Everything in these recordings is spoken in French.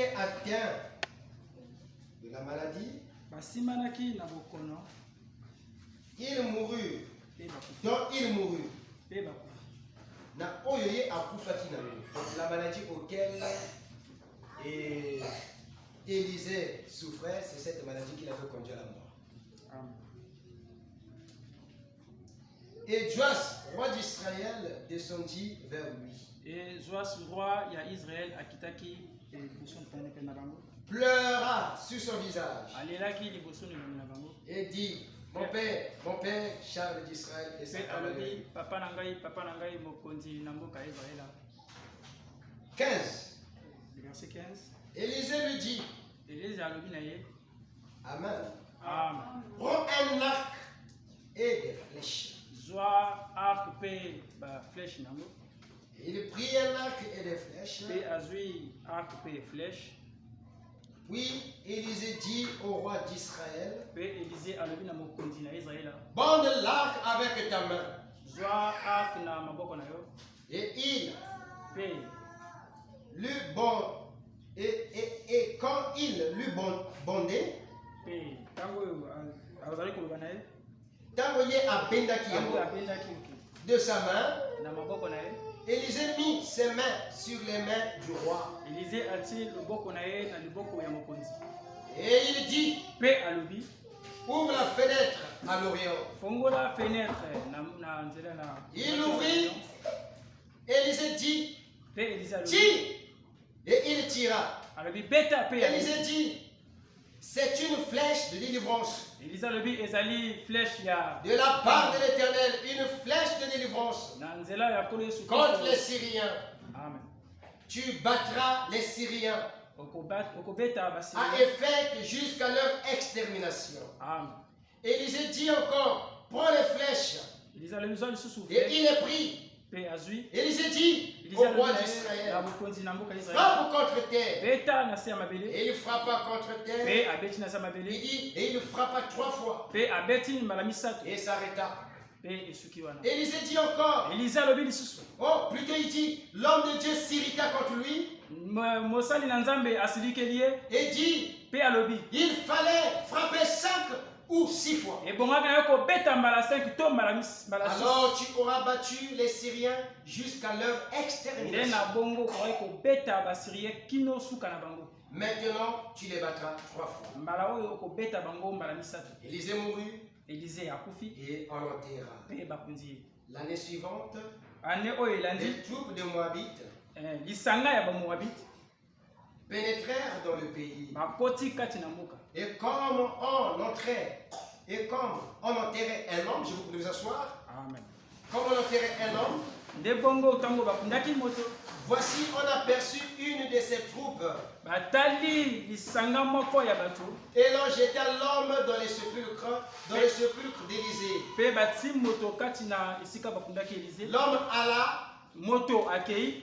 été atteint de la maladie, il mourut. Donc il mourut. Donc la maladie auquel Élisée souffrait, c'est cette maladie qui l'avait conduit à la mort. Amen. Et Joas, roi d'Israël, descendit vers lui. Et Joas, roi d'Israël, Pleura sur son visage. Et dit, mon père, Charles d'Israël et sa cavalerie. 15. Verset 15. Élisée lui dit, Amen. Amen. Prends un arc et des flèches. Et il prit un arc et des flèches. Puis Élisée dit au roi d'Israël, bande l'arc avec ta main. Et il lui bon et quand il lui bondait, Tangoye a bendaki de sa main, Élisée mit ses mains sur les mains du roi. Et il dit, ouvre la fenêtre à l'Orient. Il ouvrit, Élisée dit, tire. Et il tira. Élisée dit, c'est une flèche de délivrance. De la part de l'Éternel, une flèche de délivrance contre les Syriens. Amen. Tu battras les Syriens à effet jusqu'à leur extermination. Amen. Élisée dit encore, prends les flèches. Et il est pris. Élisée dit au roi d'Israël, frappe contre terre. Et il frappa contre terre. Il dit, et il frappa 3 fois. Et s'arrêta. Élisée dit encore, oh, plutôt il dit, l'homme de Dieu s'irrita contre lui. Et dit, il fallait frapper 5 ou 6 fois. Alors tu auras battu les Syriens jusqu'à leur extermination. Maintenant tu les battras 3 fois. Élisée mourut et on l'enterra. L'année suivante, les troupes de Moabites pénétrèrent dans le pays. Et comme on enterrait un homme, je vous prie de vous asseoir. Amen. Comme on enterrait un homme, voici on aperçut une de ces troupes. Et l'on jeta l'homme dans les sépulcres d'Élisée. L'homme alla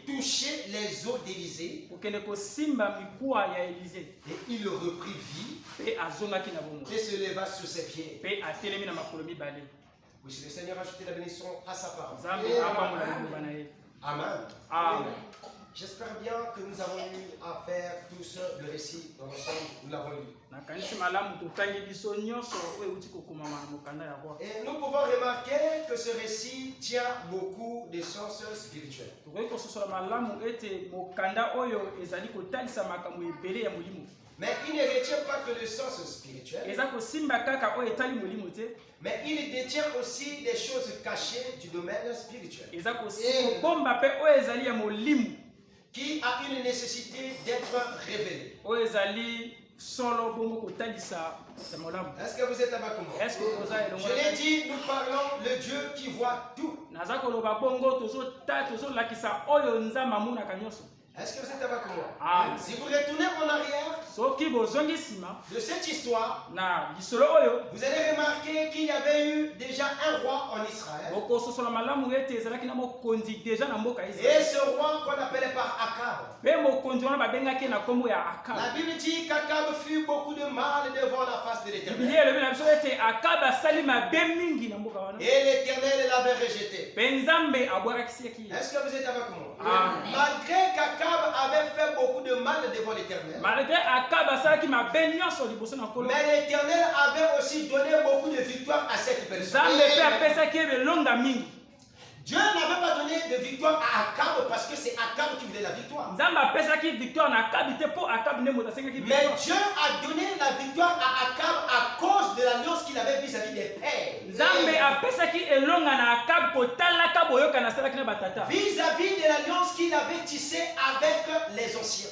toucher les os d'Élisée. Et il reprit vie. Et se leva sur ses pieds. Oui, si le Seigneur a ajouté la bénédiction à sa parole. Amen. Amen. J'espère bien que nous avons eu à faire tous le récit dans l'ensemble. Nous l'avons lu. Et nous pouvons remarquer que ce récit tient beaucoup d'essence spirituelle. Mais il ne retient pas que le sens spirituel, mais il détient aussi des choses cachées du domaine spirituel. Qui a une nécessité d'être révélée. Est-ce que vous êtes avec moi? Je l'ai dit, nous parlons le Dieu qui voit tout. Est-ce que vous êtes avec moi? Si vous retournez en arrière de cette histoire, vous allez remarquer qu'il y avait eu déjà un roi en Israël. Et ce roi qu'on appelait par Akab. La Bible dit qu'Akab fut beaucoup de mal devant la face de l'Éternel. Et l'Éternel l'avait rejeté. Est-ce que vous êtes avec moi? Malgré qu'Akab Akab avait fait beaucoup de mal devant l'Éternel. Mais l'Éternel avait aussi donné beaucoup de victoires à cette personne. Dieu n'avait pas donné de victoire à Akab parce que c'est Akab qui voulait la victoire. Mais Dieu a donné la victoire à Akab à cause de l'alliance qu'il avait vis-à-vis des pères. Vis-à-vis de l'alliance qu'il avait tissée avec les anciens.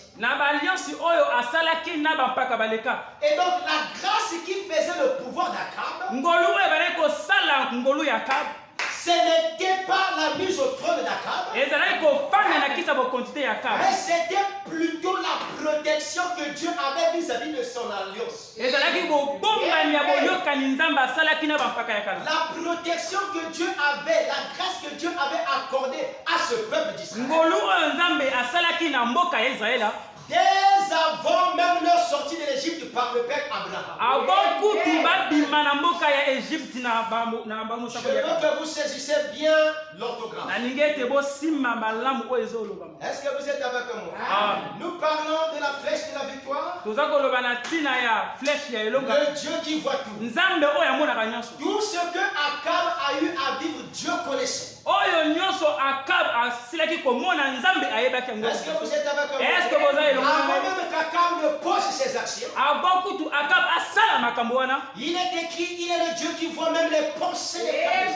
Et donc la grâce qui faisait le pouvoir d'Akab, ce n'était pas la mise au trône d'Akab, mais c'était plutôt la protection que Dieu avait vis-à-vis de son alliance. La protection que Dieu avait, la grâce que Dieu avait accordée à ce peuple d'Israël. Dès avant même leur sortie de l'Égypte par le père Abraham. Je veux que vous saisissez bien l'orthographe. Est-ce que vous êtes avec moi? Nous parlons de la flèche de la victoire. Le Dieu qui voit tout. Tout ce que Akab a eu à vivre, Dieu connaissait. Est-ce que vous êtes avec moi? Avant même qu'Akab ne pose ses actions, il est écrit, il est le Dieu qui voit même les pensées des cœurs.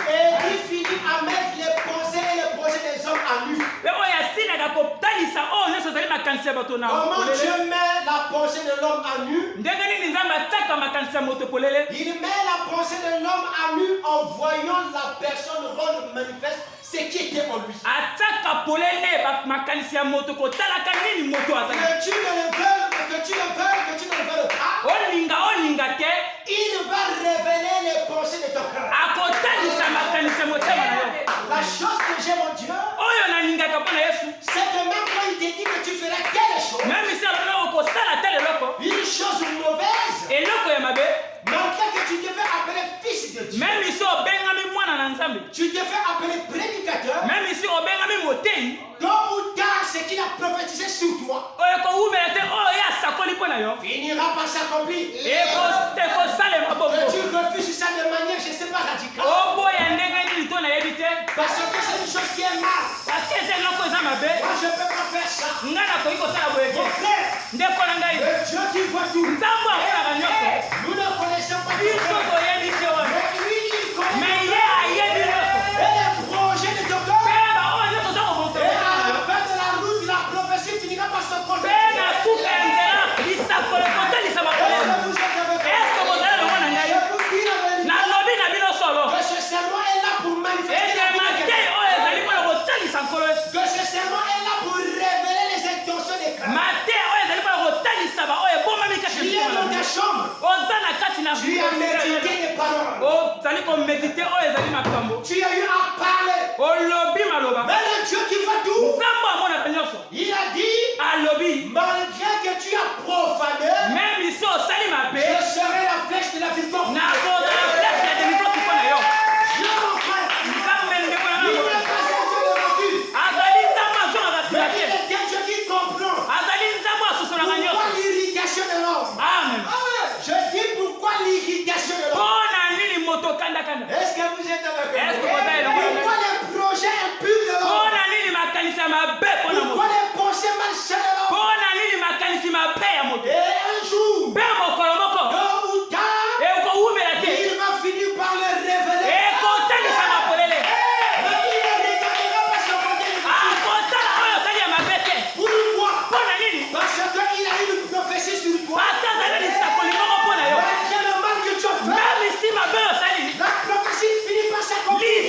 Et il finit à mettre les pensées et les projets des hommes à nu. Comment Dieu met la pensée de l'homme à nu? Il met la pensée de l'homme à nu en voyant la personne rendre manifeste ce qui était en lui. Que tu ne le veuilles, que tu ne le veuilles pas, il va révéler les pensées de ton cœur. La chose que j'aime en Dieu, c'est que même quand il te dit que tu feras telle chose, une chose mauvaise, malgré que tu te fais appeler fils de Dieu, tu te fais appeler prédicateur, tôt ou tard, ce qu'il a prophétisé sur toi finira par s'accomplir. Que tu refuses ça de manière, je ne sais pas, radicale. Parce que c'est une chose qui est mal. Moi, je ne peux pas faire ça. Mon frère, le Dieu qui voit tout. Nous ne connaissons pas tout. Mais lui, il connaît. Et les projets de ton cœur. Et à la fin de la route, la prophétie finira par se produire. Que ce serment est là pour manifester la vie. Que ce serment est là pour révéler les intentions des cœurs. Tu es dans ta chambre. Tu as médité les paroles. Tu as eu à parler. Mais le Dieu qui voit tout, il a dit, malgré que tu as profané, je serai la flèche de la victoire. Je dis pourquoi l'irritation de l'homme. Est-ce que vous êtes avec moi? Pourquoi les projets impurs de l'homme? Pourquoi les pensées malsaines de l'homme? Et un jour, tôt ou tard, il va finir par le révéler. Mais il ne regardera pas son côté négatif. Pourquoi? Parce qu'il a eu une prophétie sur toi. Malgré le mal que tu as fait, la prophétie finit par s'accomplir.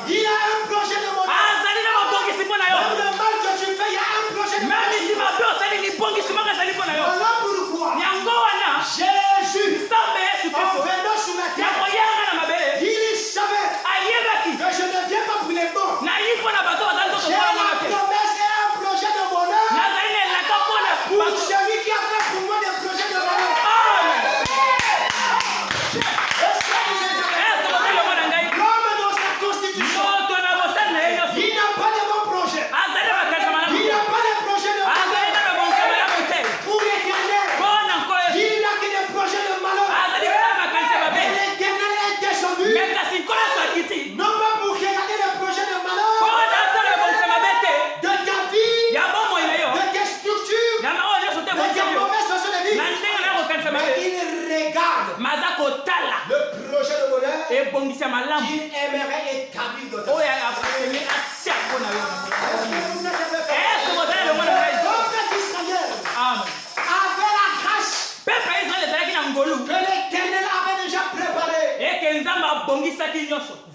Il a un projet de monnaie. Même le mal que tu fais, il y a un projet de monnaie. aimerait établir dans ta vie. Avec la grâce que l'Éternel avait déjà préparée.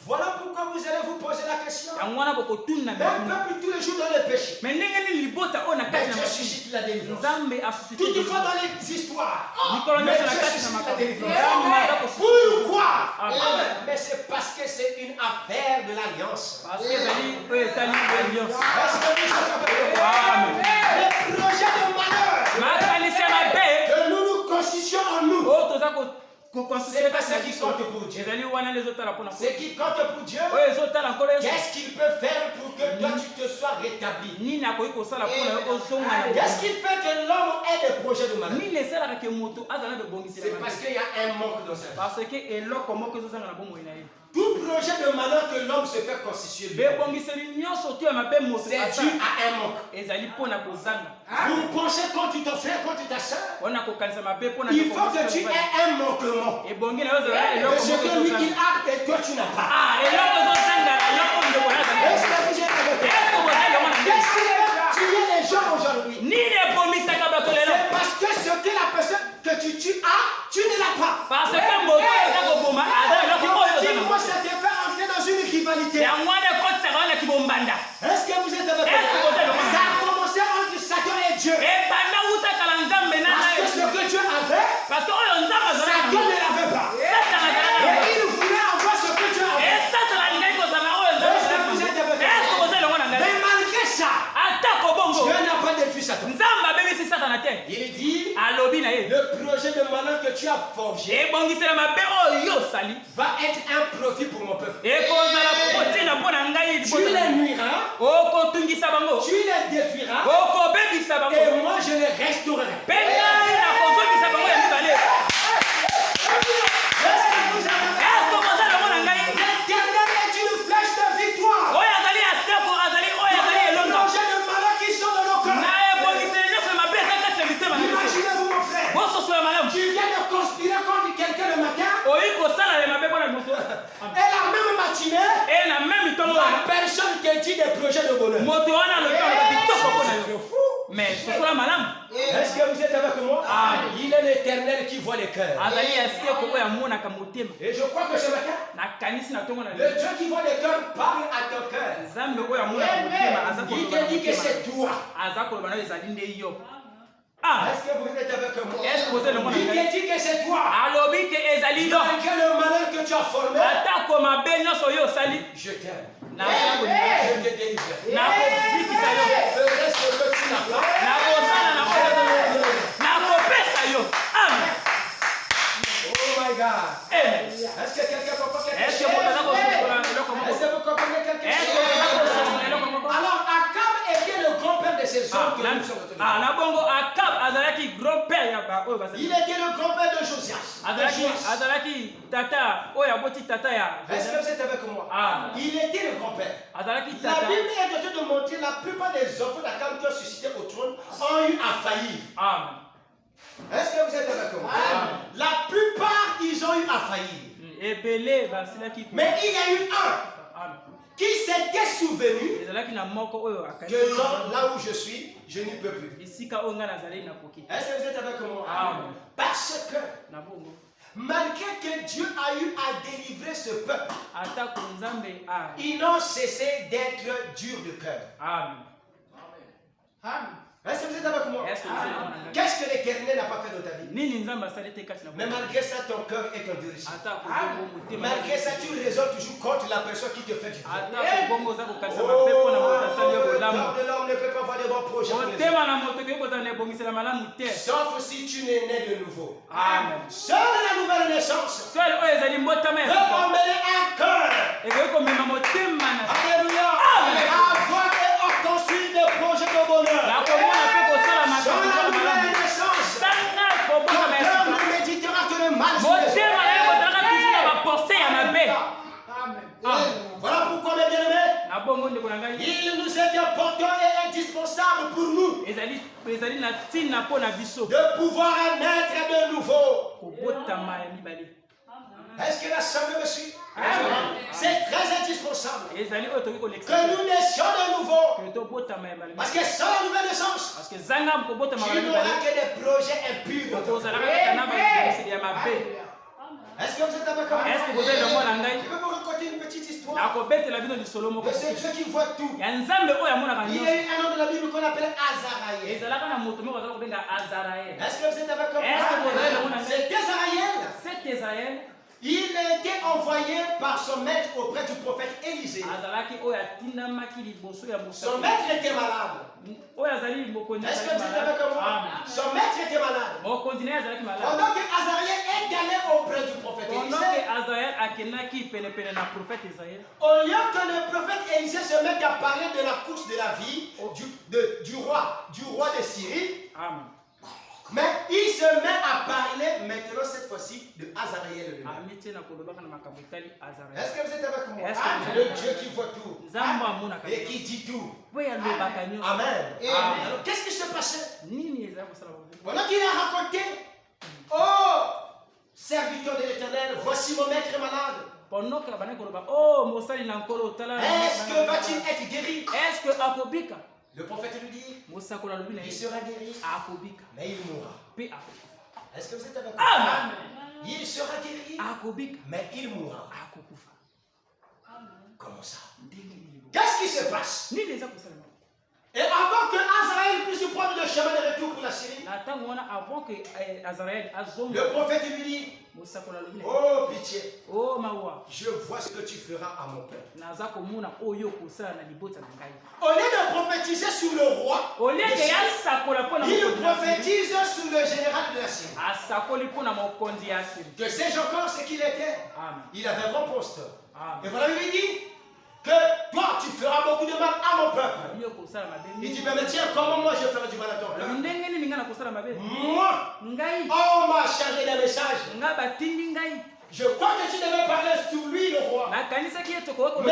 Voilà pourquoi vous allez vous poser la question. Un peuple tous les jours dans le péché. Mais Dieu suscite la délivrance. Toutefois dans les histoires. Mais Dieu suscite la délivrance. Pourquoi? Mais c'est parce que c'est une affaire de l'alliance. Est-ce que vous savez? Les projets de malheur que nous constituons en nous. C'est pas ce qui compte pour Dieu. Ce qui compte pour Dieu, qu'est-ce qu'il peut faire pour que toi tu te sois rétabli? Qu'est-ce qui fait que l'homme ait des projets de malheur? C'est parce qu'il y a un manque dans sa vie. Tout projet de malheur que l'homme se fait constituer, c'est dû à un manque. Vous pensez contre ton frère, contre ta soeur, il faut que tu aies un manquement. De ce que lui il a et toi tu n'as pas. Est-ce que vous êtes avec moi? Qu'est-ce qui fait tuer les gens aujourd'hui? C'est parce que ce que la personne que tu as, tu ne l'as pas. Dis-moi, ça te fait entrer dans une rivalité. Est-ce que vous êtes avec moi? Ça a commencé entre Satan et Dieu. Parce que ce que Dieu avait, Satan ne l'avait pas. Et il voulait avoir ce que Dieu avait. Est-ce que vous êtes avec moi? Mais malgré ça, Dieu n'a pas détruit Satan. Il dit, le projet de malheur que tu as forgé va être un profit pour mon peuple. Tu les nuiras, tu les détruiras, et moi je les restaurerai. Tu viens de conspirer contre quelqu'un le matin, et la même matinée, la personne qui dit des projets de bonheur. Est-ce que vous êtes avec moi? Il est l'Éternel qui voit les cœurs. Et je crois que ce matin, le Dieu qui voit les cœurs parle à ton cœur. Il te dit que c'est toi. Est-ce que vous êtes avec moi? Il te dit que c'est toi. Malgré le malheur que tu as formé, je t'aime. Je te délivre. Le reste que tu n'as pas, oh my God. Est-ce que quelqu'un comprend quelque chose? Est-ce que vous comprenez quelque chose? Alors, Akab était le grand-père de ces hommes que nous sommes retenus. Il était le grand-père de Josias. Est-ce que vous êtes avec moi? Il était le grand-père. La Bible est en train de montrer la plupart des enfants d'Akab qui ont suscité au trône ont eu à faillir. Est-ce que vous êtes avec moi? La plupart, ils ont eu à faillir. Mais il y a eu un qui s'était souvenu que là où je suis, je n'y peux plus. Est-ce que vous êtes avec moi? Parce que malgré que Dieu a eu à délivrer ce peuple, ils n'ont cessé d'être durs de cœur. Est-ce que vous êtes avec moi? Qu'est-ce que l'Éternel n'a pas fait dans ta vie? Mais malgré ça, ton cœur est endurci. Malgré ça, tu raisonnes toujours contre la personne qui te fait du bien. Le cœur de l'homme ne peut pas avoir de bons projets. Sauf si tu n'es né de nouveau. Seule la nouvelle naissance peut emmener un cœur. Alléluia. Avoir et construire des projets de bonheur. Sans la nouvelle naissance, ton cœur ne méditera que le mal. Voilà pourquoi, mes bien-aimés, il nous est important et indispensable pour nous de pouvoir naître de nouveau. Est-ce que l'assemblée me suit? C'est très indispensable que nous naissions de nouveau. Parce que sans la nouvelle naissance, tu n'auras que des projets impurs. Est-ce que vous êtes avec moi? Je vais vous raconter une petite histoire de ce Dieu qui voit tout. Il y a un homme de la Bible qu'on appelle Azaraïel. Est-ce que vous êtes avec moi? C'est Azaraïel. Il a été envoyé par son maître auprès du prophète Élisée. Son maître était malade. Est-ce que vous êtes avec moi? Son maître était malade. Pendant que Azaraïel est allé auprès du prophète Élisée, au lieu que le prophète Élisée se mette à parler de la course de la vie du roi de Syrie, mais il se met à parler maintenant cette fois-ci de Azaraïel lui-même. Est-ce que vous êtes avec moi? Le Dieu qui voit tout et qui dit tout. Amen. Alors qu'est-ce qui se passait? Pendant qu'il a raconté, oh serviteur de l'Éternel, voici mon maître malade. Est-ce que va-t-il être guéri? Le prophète lui dit, il sera guéri, mais il mourra. Est-ce que vous êtes avec moi? Il sera guéri, mais il mourra. Comment ça? Qu'est-ce qui se passe? Et avant que Azaraïel puisse prendre le chemin de retour pour la Syrie, le prophète lui dit, oh pitié, je vois ce que tu feras à mon peuple. Au lieu de prophétiser sur le roi, il prophétise sur le général de la Syrie. Que sais-je encore ce qu'il était? Il avait un bon poste. Et voilà, il lui dit que toi tu feras beaucoup de mal à mon peuple. Il dit, mais tiens, comment moi je ferai du mal à ton peuple? Moi, on m'a chargé d'un message. Je crois que tu devais parler sur lui, le roi. Mais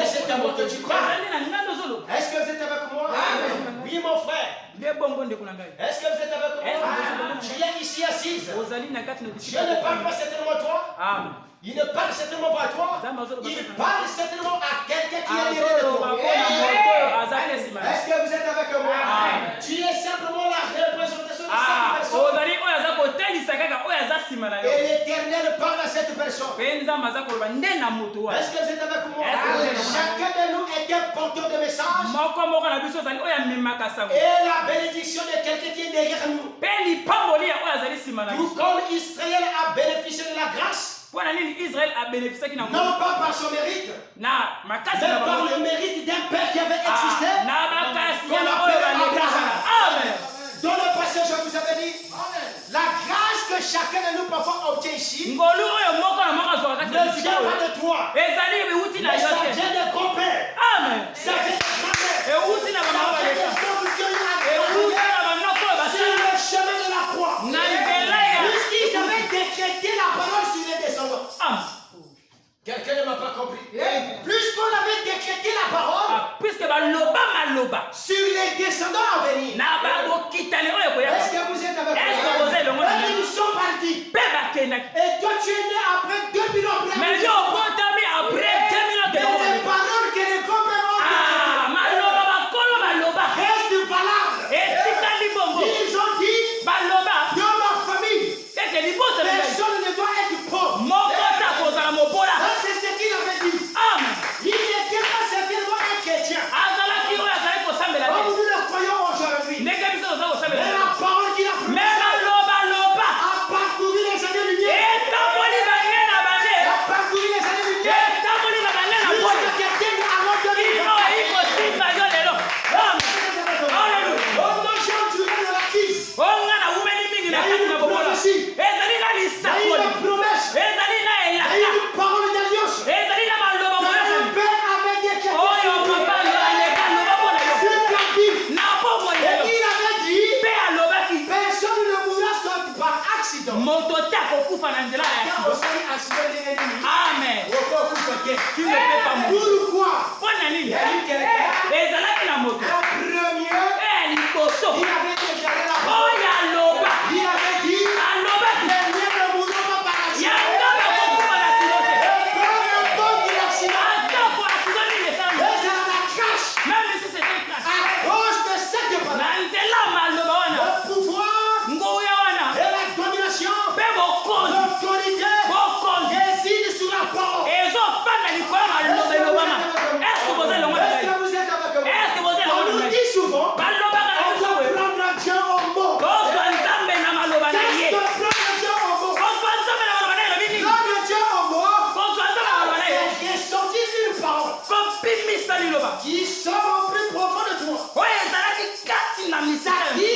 c'est à moi que tu crois. Est-ce que vous êtes avec moi? Oui, mon frère. Est-ce que vous êtes avec moi? Tu es ici assise. Je ne parle pas certainement à toi. Il ne parle certainement pas à toi. Il parle certainement à quelqu'un qui est lié de toi. Est-ce que vous êtes avec moi? Tu es simplement la représentation de cette personne. Et l'Éternel parle à cette personne. Est-ce que vous êtes avec moi? Chacun de nous est un porteur de message. Et la bénédiction de quelqu'un qui est derrière nous. Tout comme Israël a bénéficié de la grâce. Non pas par son mérite, mais par le mérite d'un père qui avait existé. Dans le passé, je vous avais dit, la grâce que chacun de nous parfois obtient ici ne vient pas de toi, mais ça vient de ton père. Ça vient de ta mère. Sur le chemin de la croix, puisqu'ils avaient décrété la parole sur les descendants. Quelqu'un ne m'a pas compris. Puisqu'on avait décrété la parole sur les descendants à venir. Est-ce que vous êtes avec moi? Ils sont partis. Et toi tu es né après 2000 ans après. Mais les paroles que les compères ont restent valables. Ils ont dit dans ma famille, personne ne doit être pauvre. C'est ce qu'il avait dit. Il n'était pas certainement un chrétien. Comme nous le croyons aujourd'hui. Mais la parole qu'il a prononcée a parcouru les années-lumière. A parcouru les années-lumière. Jusqu'à quelqu'un avant de vivre. On a changé de la crise. Il y a eu une prophétie. Il y a eu une promesse. Il y a eu une parole d'alliance. Le père avait décrété sur ta vie. Et il avait dit, personne ne mourra par accident. Amen. Tu ne peux pas mourir. Pourquoi? Il y a eu quelqu'un. Le premier, il avait déclaré la parole. Il avait dit, les miens ne mourront pas par accident.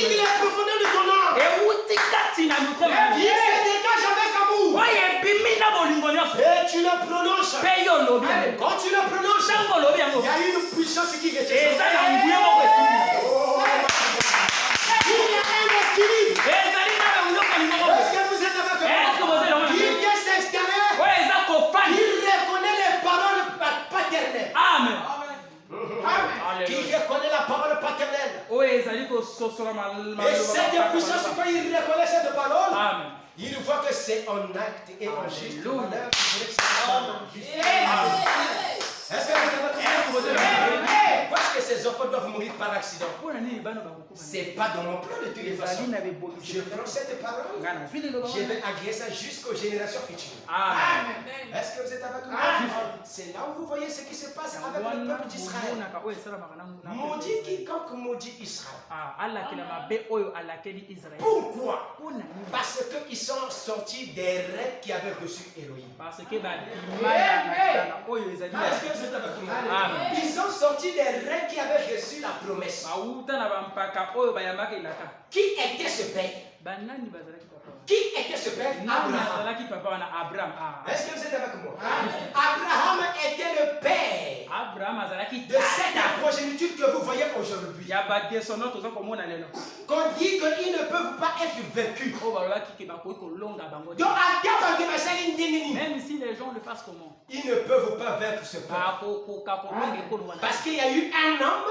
les profondeurs de ton âme. Il se dégage avec amour. Et tu le prononces. Quand tu le prononces, il y a une puissance qui vient. Il y a un équilibre. Est-ce que vous êtes avec moi? Il vient s'installer. Il reconnaît les paroles paternelles. Amen. Qui reconnaît la parole paternelle. Et cette puissance, quand il reconnaît cette parole, il voit que c'est en acte et en juste. Est-ce que vous avez parce que ces enfants doivent mourir par accident? C'est pas dans mon plan de toutes les façons. Je prends cette parole, je vais agréer ça jusqu'aux générations futures. Est-ce que vous êtes avec moi? C'est là où vous voyez ce qui se passe avec le peuple d'Israël. Maudit quiconque maudit Israël. Pourquoi? Parce qu'ils sont sortis des rêves qui avaient reçu Elohim. Est-ce que vous êtes avec moi? Ils sont sortis des rêves qui avaient reçu la promesse. Qui était ce père? Qui était ce père? Abraham. Est-ce que vous êtes avec moi? Abraham était le père de cette progéniture que vous voyez aujourd'hui. Qu'on dit qu'ils ne peuvent pas être vaincus. Donc à terme, même si les gens le fassent comment? Ils ne peuvent pas vaincre ce peuple. Parce qu'il y a eu un homme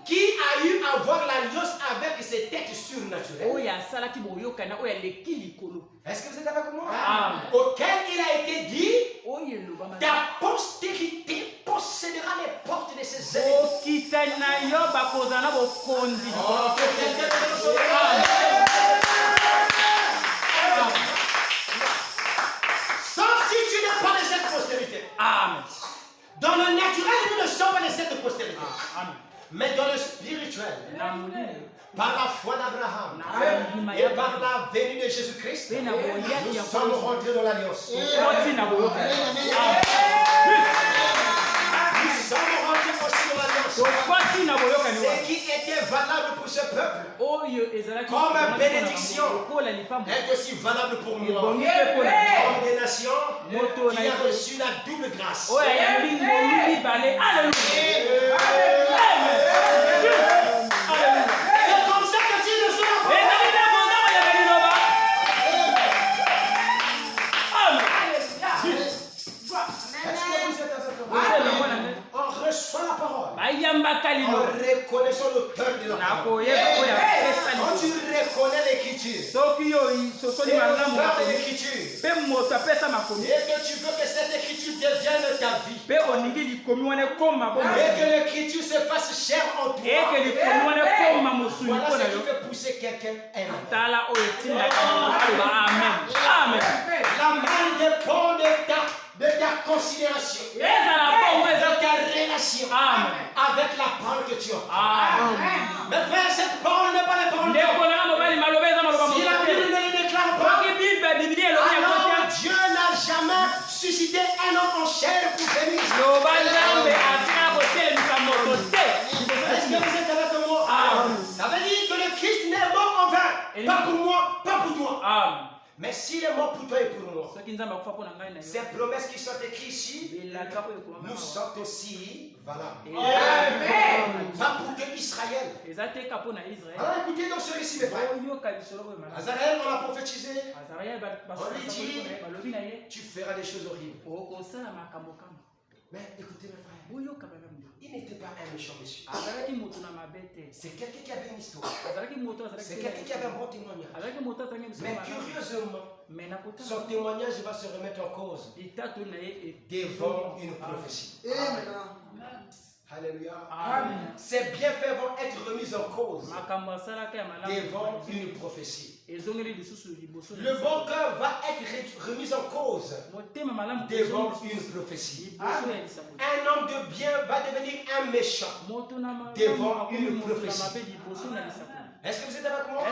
qui a eu à voir l'alliance avec ses têtes surnaturelles. Est-ce que vous êtes avec moi? Auquel il a été dit, ta postérité possédera les portes de ses ennemis. Si tu n'es pas de cette postérité. Dans le naturel, nous ne sommes pas de cette postérité. Mais dans le spirituel, par la foi d'Abraham et par la venue de Jésus-Christ, nous sommes rentrés dans l'alliance. Nous sommes rentrés aussi dans l'alliance. Ce qui était valable pour ce peuple, comme bénédiction, est aussi valable pour moi. Comme des nations qui a reçu la double grâce. On reçoit la parole en reconnaissant l'auteur de la parole. Quand tu reconnais l'écriture, et que tu veux que cette écriture devienne ta vie, et que l'écriture se fasse chair en toi, voilà ce qui fait pousser quelqu'un à aimer. La main dépend de ta considération, de ta relation avec la parole que tu as. Mais frère, cette parole n'est pas la parole de Dieu. Si la Bible ne le déclare pas, alors Dieu n'a jamais suscité un homme en chair pour venir. Est-ce que vous êtes avec moi? Ça veut dire que le Christ n'est mort en vain. Pas pour moi, pas pour toi. Mais s'il est mort pour toi et pour moi, ces promesses qui sont écrites ici nous sont aussi valables. Pas pour que Israël. Alors écoutez donc ce récit, mes frères. Azariel, on l'a prophétisé. On lui dit, tu feras des choses horribles. Mais écoutez, mes frères, il n'était pas un méchant monsieur. C'est quelqu'un qui avait une histoire. C'est quelqu'un qui avait un bon témoignage. Mais curieusement, son témoignage va se remettre en cause devant une prophétie. Alléluia. Ses bienfaits vont être remis en cause devant une prophétie. Le bon cœur va être remis en cause devant une prophétie. Un homme de bien va devenir un méchant devant une prophétie. Est-ce que vous êtes avec moi?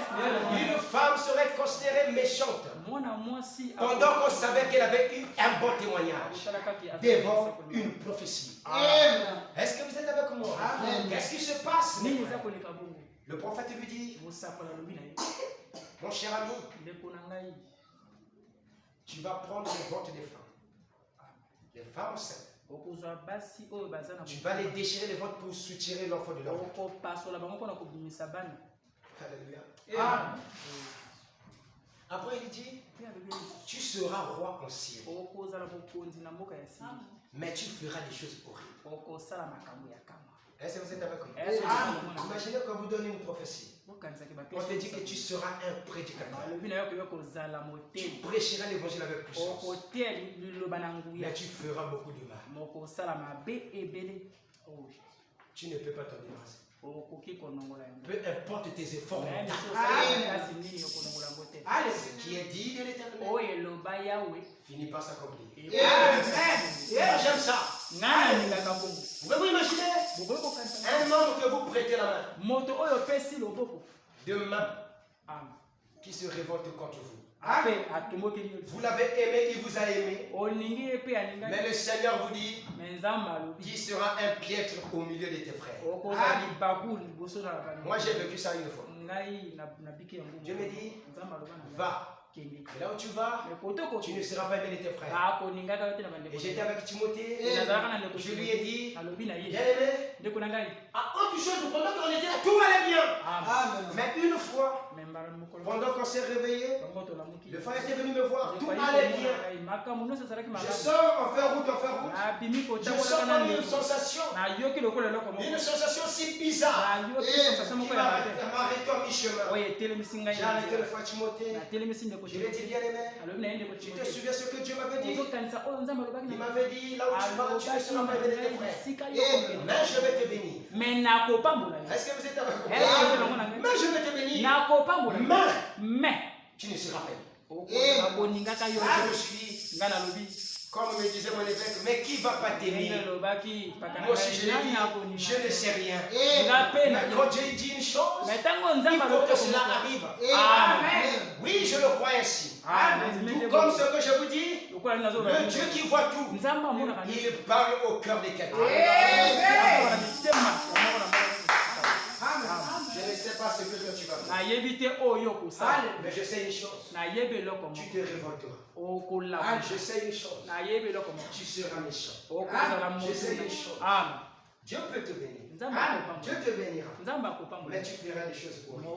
Une femme serait considérée méchante pendant qu'on savait qu'elle avait eu un bon témoignage devant une prophétie. Est-ce que vous êtes avec moi? Qu'est-ce qui se passe? Le prophète lui dit, mon cher ami, tu vas prendre les ventres des femmes. Les femmes enceintes. Tu vas les déchirer les ventres pour soutirer l'enfant de leur ventre. Alléluia. Amen. Après il dit, tu seras roi en Syrie. Mais tu feras des choses horribles. Est-ce que vous êtes avec moi? Imaginez qu'on vous donne une prophétie. On te dit que tu seras un prédicateur. Tu prêcheras l'évangile avec puissance. Mais tu feras beaucoup de mal. Tu ne peux pas t'en débarrasser. Peu importe tes efforts. Ce qui est dit de l'Éternel finit par s'accomplir. J'aime ça. Vous pouvez vous imaginer un homme que vous prêtez la main. Demain, qui se révolte contre vous. Vous l'avez aimé, il vous a aimé. Mais le Seigneur vous dit qui sera un piètre au milieu de tes frères. Moi j'ai vécu ça une fois. Dieu me dit, va. Et là où tu vas, tu ne seras pas aimé de tes frères. Et j'étais avec Timothée, je lui ai dit, bien aimé, à autre chose, pendant qu'on était là, tout allait bien. Mais une fois, pendant qu'on s'est réveillé, le frère était venu me voir, tout allait bien. Je sors, on fait route. Je sens comme une sensation si bizarre qui m'a arrêté en mi-chemin. J'ai arrêté le frère Timothée. Je lui ai dit, bien aimé, tu te souviens ce que Dieu m'avait dit? Il m'avait dit, là où tu vas, tu ne seras pas aimé de tes frères. Mais je vais te bénir. Est-ce que vous êtes avec moi? Mais je vais te bénir. Mais tu ne seras pas aimé. Là, je suis, comme me disait mon évêque, mais qui va pas t'aimer? Moi aussi je l'ai dit, je ne sais rien. Mais quand Dieu dit une chose, il faut que cela arrive. Amen. Oui, je le crois ainsi. Tout comme ce que je vous dis, le Dieu qui voit tout, il parle au cœur des quelqu'un. Je ne sais pas ce que tu vas faire. Mais je sais une chose. Tu te révolteras. Je sais une chose. Tu seras méchant. Je sais une chose. Dieu peut te bénir. Dieu te bénira. Mais tu feras des choses pour lui.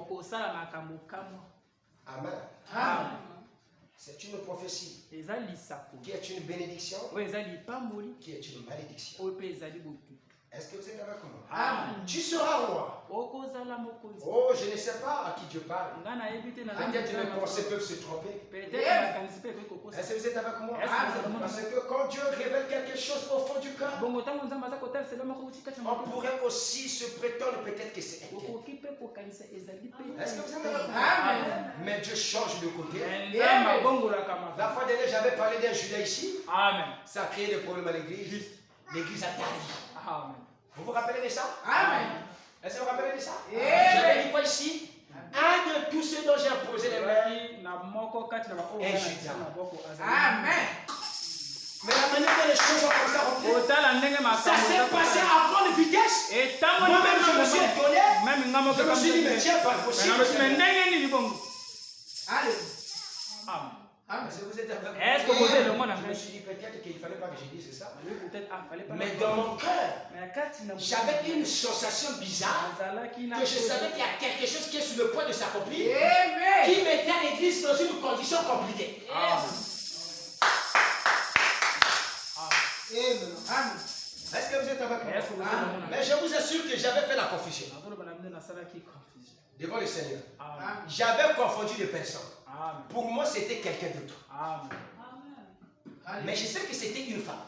Amen. C'est une prophétie qui est une bénédiction, qui est une malédiction. Est-ce que vous êtes avec moi? Tu seras roi. Oh, je ne sais pas à qui Dieu parle. Peut-être mes pensées peuvent se tromper. Est-ce que vous êtes avec moi? Parce que quand Dieu révèle quelque chose au fond du cœur, on pourrait aussi se prétendre peut-être que c'est un tel. Est-ce que vous êtes avec moi? Mais Dieu change de côté. La fois dernière, j'avais parlé d'un Judas ici. Ça a créé des problèmes à l'église. L'église a tari. Vous vous rappelez de ça? Amen. Est-ce que vous vous rappelez de ça? J'avais dit quoi ici? Un de tous ceux dont j'ai imposé les mains est Judas. Amen. Mais la manière dont les choses ont commencé à rentrer, ça s'est passé à grande vitesse. Moi-même, je me suis étonné. Je me suis dit, mais tiens, pas possible. Allez. Amen. Est-ce que vous êtes avec moi? Je me suis dit peut-être qu'il ne fallait pas que je dise ça. Mais dans mon cœur, j'avais une sensation bizarre que je savais qu'il y a quelque chose qui est sur le point de s'accomplir, qui mettait l'église dans une condition compliquée. Est-ce que vous êtes avec moi? Mais je vous assure que j'avais fait la confusion devant le Seigneur. J'avais confondu les personnes. Pour moi, c'était quelqu'un d'autre. Mais je sais que c'était une femme.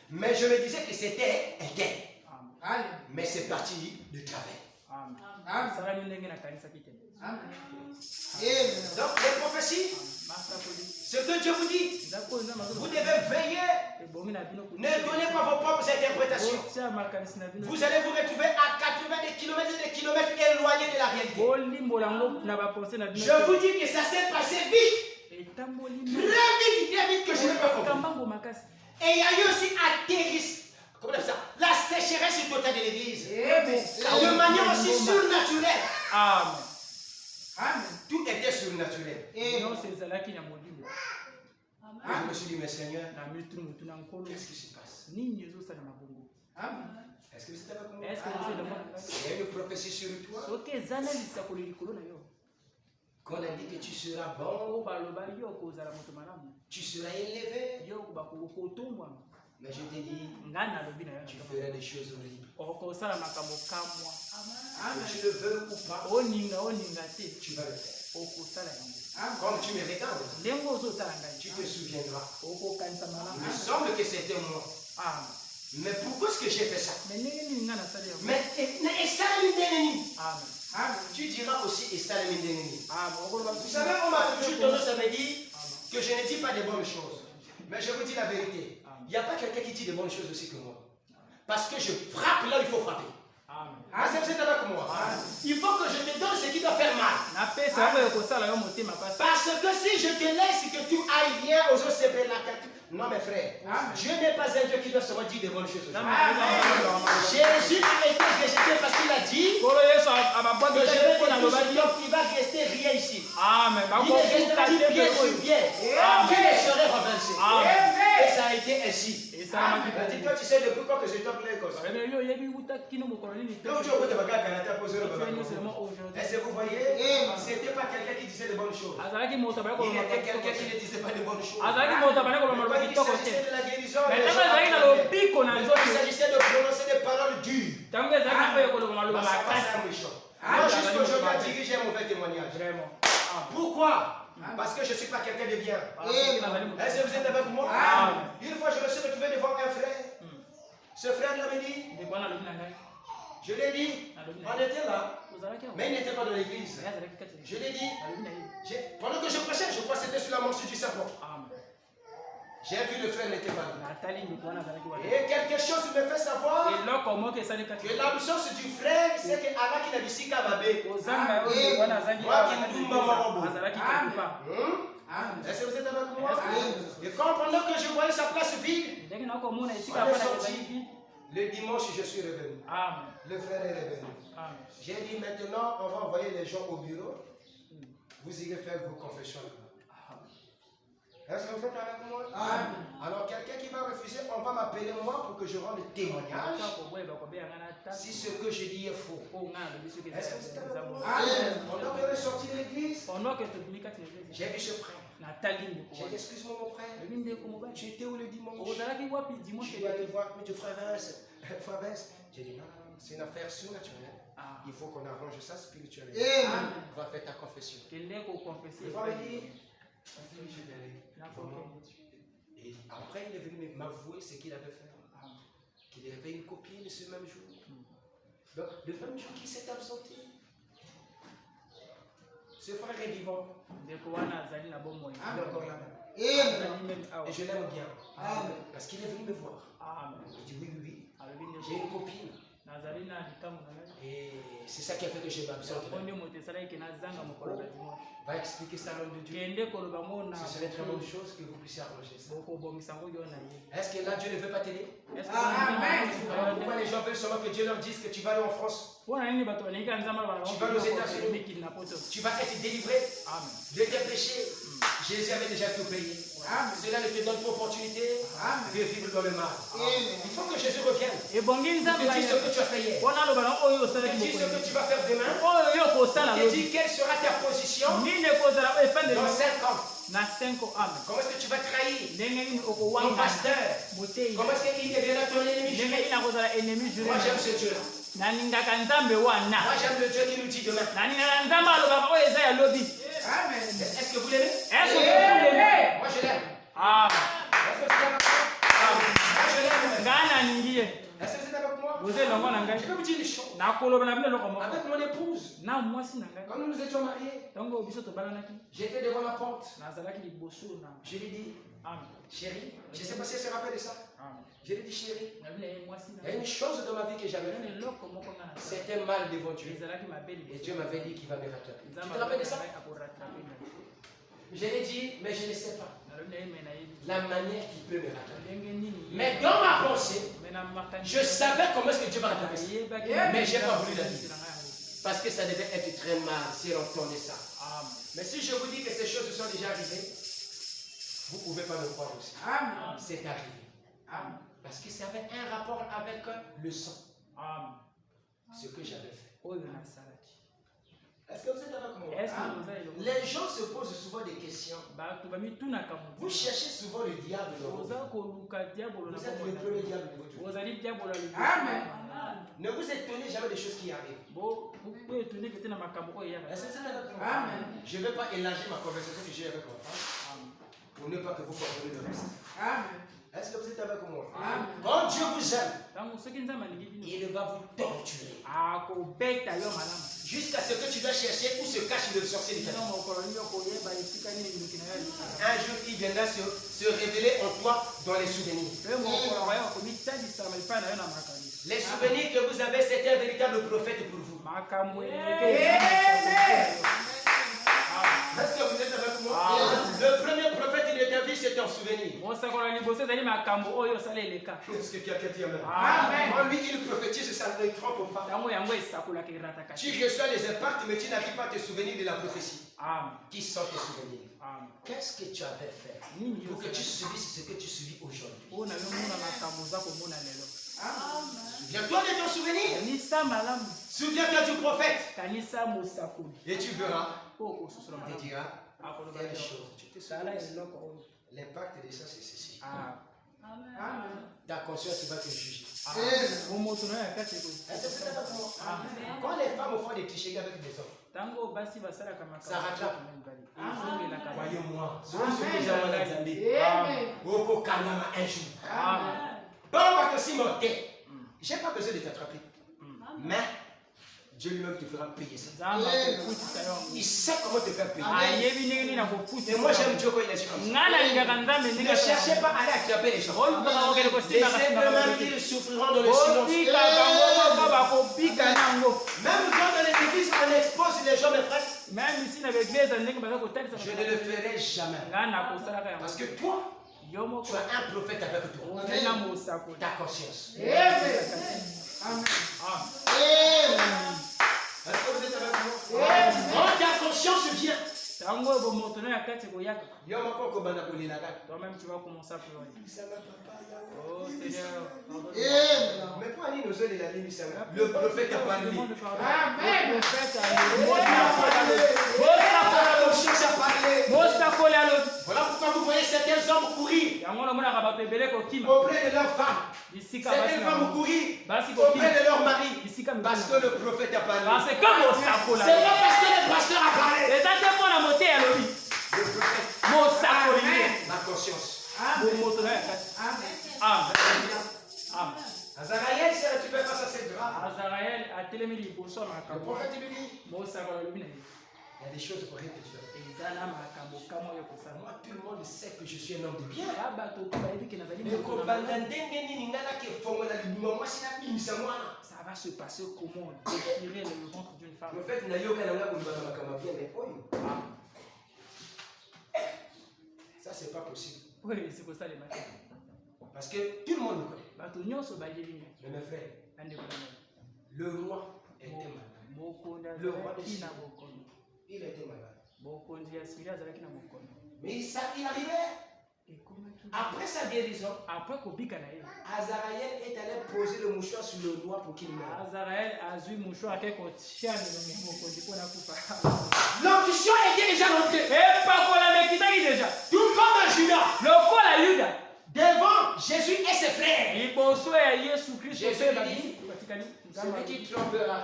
Mais je me disais que c'était un gars. Mais c'est parti de travers. Donc, les prophéties, ce que Dieu vous dit, vous devez veiller. Ne donnez pas vos propres interprétations. Vous allez vous retrouver à 80 kilomètres éloignés de la réalité. Je vous dis que ça s'est passé vite. Très vite que je n'ai pas compris. Et il y a eu aussi comment on appelle ça? La sécheresse totale de l'église. De manière aussi surnaturelle. Amen. Tout était surnaturel. Non, c'est ça là qui n'a pas dit. Je me suis dit, mais Seigneur, qu'est-ce qui se passe? Est-ce que vous êtes avec moi? Il y a une prophétie sur toi. Qu'on a dit que tu seras bon, tu seras élevé. Mais je t'ai dit, tu feras des choses horribles. Que tu le veux ou pas, tu vas le faire. Comme tu me regardes, tu te souviendras. Il me semble que c'était moi. Mais pourquoi est-ce que j'ai fait ça? Mais tu diras aussi vous savez, on m'a toujours tendance à me dire que je ne dis pas de bonnes choses. Mais je vous dis la vérité. Il n'y a pas quelqu'un qui dit de bonnes choses aussi que moi. Parce que je frappe là où il faut frapper. Vous êtes avec moi? Il faut que je te donne ce qui doit faire mal. Parce que si je te laisse que tu ailles bien aux autres, c'est la carte. Non, mes frères, Dieu n'est pas un Dieu qui doit seulement dire des bonnes choses. Jésus a été rejeté parce qu'il a dit que je vais donc il va rester rien ici. Il restera du pied sur pied. Tu ne serais renversé. Et ça a été ainsi. Dis-toi, tu sais depuis quand que je t'appelle comme ça. Donc tu peux te regarder à la table. Est-ce que vous voyez? Ce n'était pas quelqu'un qui disait de bonnes choses. Il était quelqu'un qui ne disait pas de bonnes choses. Il s'agissait de la guérison, il s'agissait de prononcer des paroles dures. Moi, jusqu'à aujourd'hui, je dirige un mauvais témoignage. Pourquoi? Parce que je ne suis pas quelqu'un de bien. Est-ce que vous êtes avec moi? Une fois, je me suis retrouvé devant un frère. Ce frère l'avait dit. Je l'ai dit. On était là. Mais il n'était pas dans l'église. Je l'ai dit. Pendant que je prêchais, je crois que c'était sur la morsure du serpent. J'ai vu le frère n'était pas là. Et quelque chose me fait savoir que l'absence du frère, c'est que Allah qui n'a dit si Kababé. Est-ce que vous êtes avec moi? Et quand pendant que je voyais sa place vide, on est sorti. Le dimanche, je suis revenu. Le frère est revenu. J'ai dit maintenant, on va envoyer les gens au bureau. Vous irez faire vos confessions là-bas. Est-ce que vous êtes avec moi? Alors quelqu'un qui va refuser, on va m'appeler moi pour que je rende témoignage si ce que je dis est faux. Est-ce que c'est avec moi? Pendant qu'on est sorti de l'église, j'ai vu ce frère. J'ai dit excuse-moi mon frère, tu étais où le dimanche? Je dois aller voir, mais frère Vince. J'ai dit non, c'est une affaire surnaturelle. Il faut qu'on arrange ça spirituellement. Va faire ta confession. Il va me dire. Et après, il est venu m'avouer ce qu'il avait fait. Qu'il avait une copine ce même jour. Donc, le même jour qu'il s'est absenté, ce frère est vivant. Il est encore là-bas. Et je l'aime bien. Parce qu'il est venu me voir. Il dit oui. J'ai une copine. Et c'est ça qui a fait que je m'absente. Va expliquer ça à l'homme de Dieu. Ce serait une très bonne chose que vous puissiez arranger ça. Est-ce que là Dieu ne veut pas t'aider? Pourquoi les gens veulent seulement que Dieu leur dise que tu vas aller en France? Tu vas aux États-Unis. Tu vas être délivré de tes péchés. Jésus avait déjà tout payé. Cela ne te donne pas l'opportunité de vivre dans le mal. Il faut que Jésus revienne. Et te dise ce que tu as fait hier. Te dise ce que tu vas faire demain. Te dis quelle sera ta position dans 5 ans. Comment est-ce que tu vas trahir ton pasteur? Comment est-ce qu'il deviendra ton ennemi juré? Moi j'aime ce Dieu-là. Moi j'aime le Dieu qui nous dit demain. Est-ce que vous l'aimez? Moi je l'aime. Est-ce que je l'aime? Est-ce que vous êtes avec moi? Je vais vous dire une chose. Avec mon épouse, quand nous nous étions mariés, j'étais devant la porte. Je lui ai dit, chérie, je ne sais pas si elle se rappelle de ça. Je lui ai dit, chérie, il y a une chose dans ma vie que j'avais fait. C'était mal devant Dieu. Et Dieu m'avait dit qu'il va me rattraper. Tu te rappelles de ça? Je lui ai dit, mais je ne sais pas la manière qu'il peut me rattraper. Mais dans ma pensée, je savais comment est-ce que Dieu va rattraper ça. Mais je n'ai pas voulu la dire. Parce que ça devait être très mal si elle entendait ça. Amen. Mais si je vous dis que ces choses sont déjà arrivées, vous ne pouvez pas me croire aussi. Amen. C'est arrivé. Amen. Parce que ça avait un rapport avec le sang. Amen. Ce que j'avais fait. Est-ce que vous êtes avec moi? Les gens se posent souvent des questions. Vous cherchez souvent le diable. Vous êtes le premier diable de votre vie. Amen. Ne vous étonnez jamais des choses qui arrivent. Amen. Je ne vais pas élargir ma conversation que j'ai avec mon frère pour ne pas que vous compreniez le reste. Amen. Est-ce que vous êtes avec moi? Amen. Quand Dieu vous aime, il va vous torturer. Jusqu'à ce que tu dois chercher où se cache le sorcier de ta vie. Un jour, il viendra se révéler en toi dans les souvenirs. Les souvenirs que vous avez, c'est un véritable prophète pour vous. Est-ce que vous êtes avec moi? Le premier prophète de ta vie, c'est ton souvenir. Est-ce que quelqu'un dit amen? Quand lui, il prophétise, ça ne trompe pas. Tu reçois les impacts, mais tu n'arrives pas à te souvenir de la prophétie. Qui sont tes souvenirs? Qu'est-ce que tu avais fait pour que tu subisses ce que tu subis aujourd'hui? Souviens-toi de ton souvenir. Souviens-toi du prophète. Et tu verras. Tu diras telle chose. Tu te souviens. L'impact de ça, c'est ceci. Ta conscience va te juger. Quand les femmes font des clichés avec des hommes, ça rattrape. Voyez-moi. Un jour. Bon, va te cimenter. Je n'ai pas besoin de t'attraper. Mais Dieu lui-même te fera payer ça. Il sait comment te faire payer. Et moi j'aime Dieu quand il agit comme ça. Ne cherchez pas à aller attraper les gens. Laissez vraiment qu'ils souffriront dans le silence. Même quand dans les églises on expose les gens, mes frères, je ne le ferai jamais. Parce que toi, tu as un prophète avec toi. Ta conscience. Amen. Est-ce que vous êtes avec moi? Quand ta conscience vient, toi-même tu vas commencer à pleurer. Oh Seigneur. Mais pas aller nous aider la ligne. Le prophète a parlé. Amen. Le prophète a parlé. Voilà pourquoi vous voyez certains hommes courir auprès de leurs femmes. Certaines femmes courir auprès de leur mari. Parce que le prophète a parlé. C'est pas parce que le pasteur a parlé. Le prophète. Ma conscience. Amen. Azaraël s'est retrouvé face à cette grave. Le prophète lui dit, il y a des choses horribles que tu as fait. Moi, tout le monde sait que je suis un homme de bien. Ça va se passer comment? Déchirer le ventre d'une femme. Le fait ça, c'est pas possible. Oui, c'est pour ça les matins. Parce que tout le monde me connaît. Mais mes frères, le roi était malade. Le roi de Syrie, il était malade. Mais il arrivait. Après sa guérison, Azaraël est allé poser le mouchoir sur le roi pour qu'il meure. L'ambition était déjà rentrée. Tout comme un Judas. Devant Jésus et ses frères. Jésus dit, celui qui trompera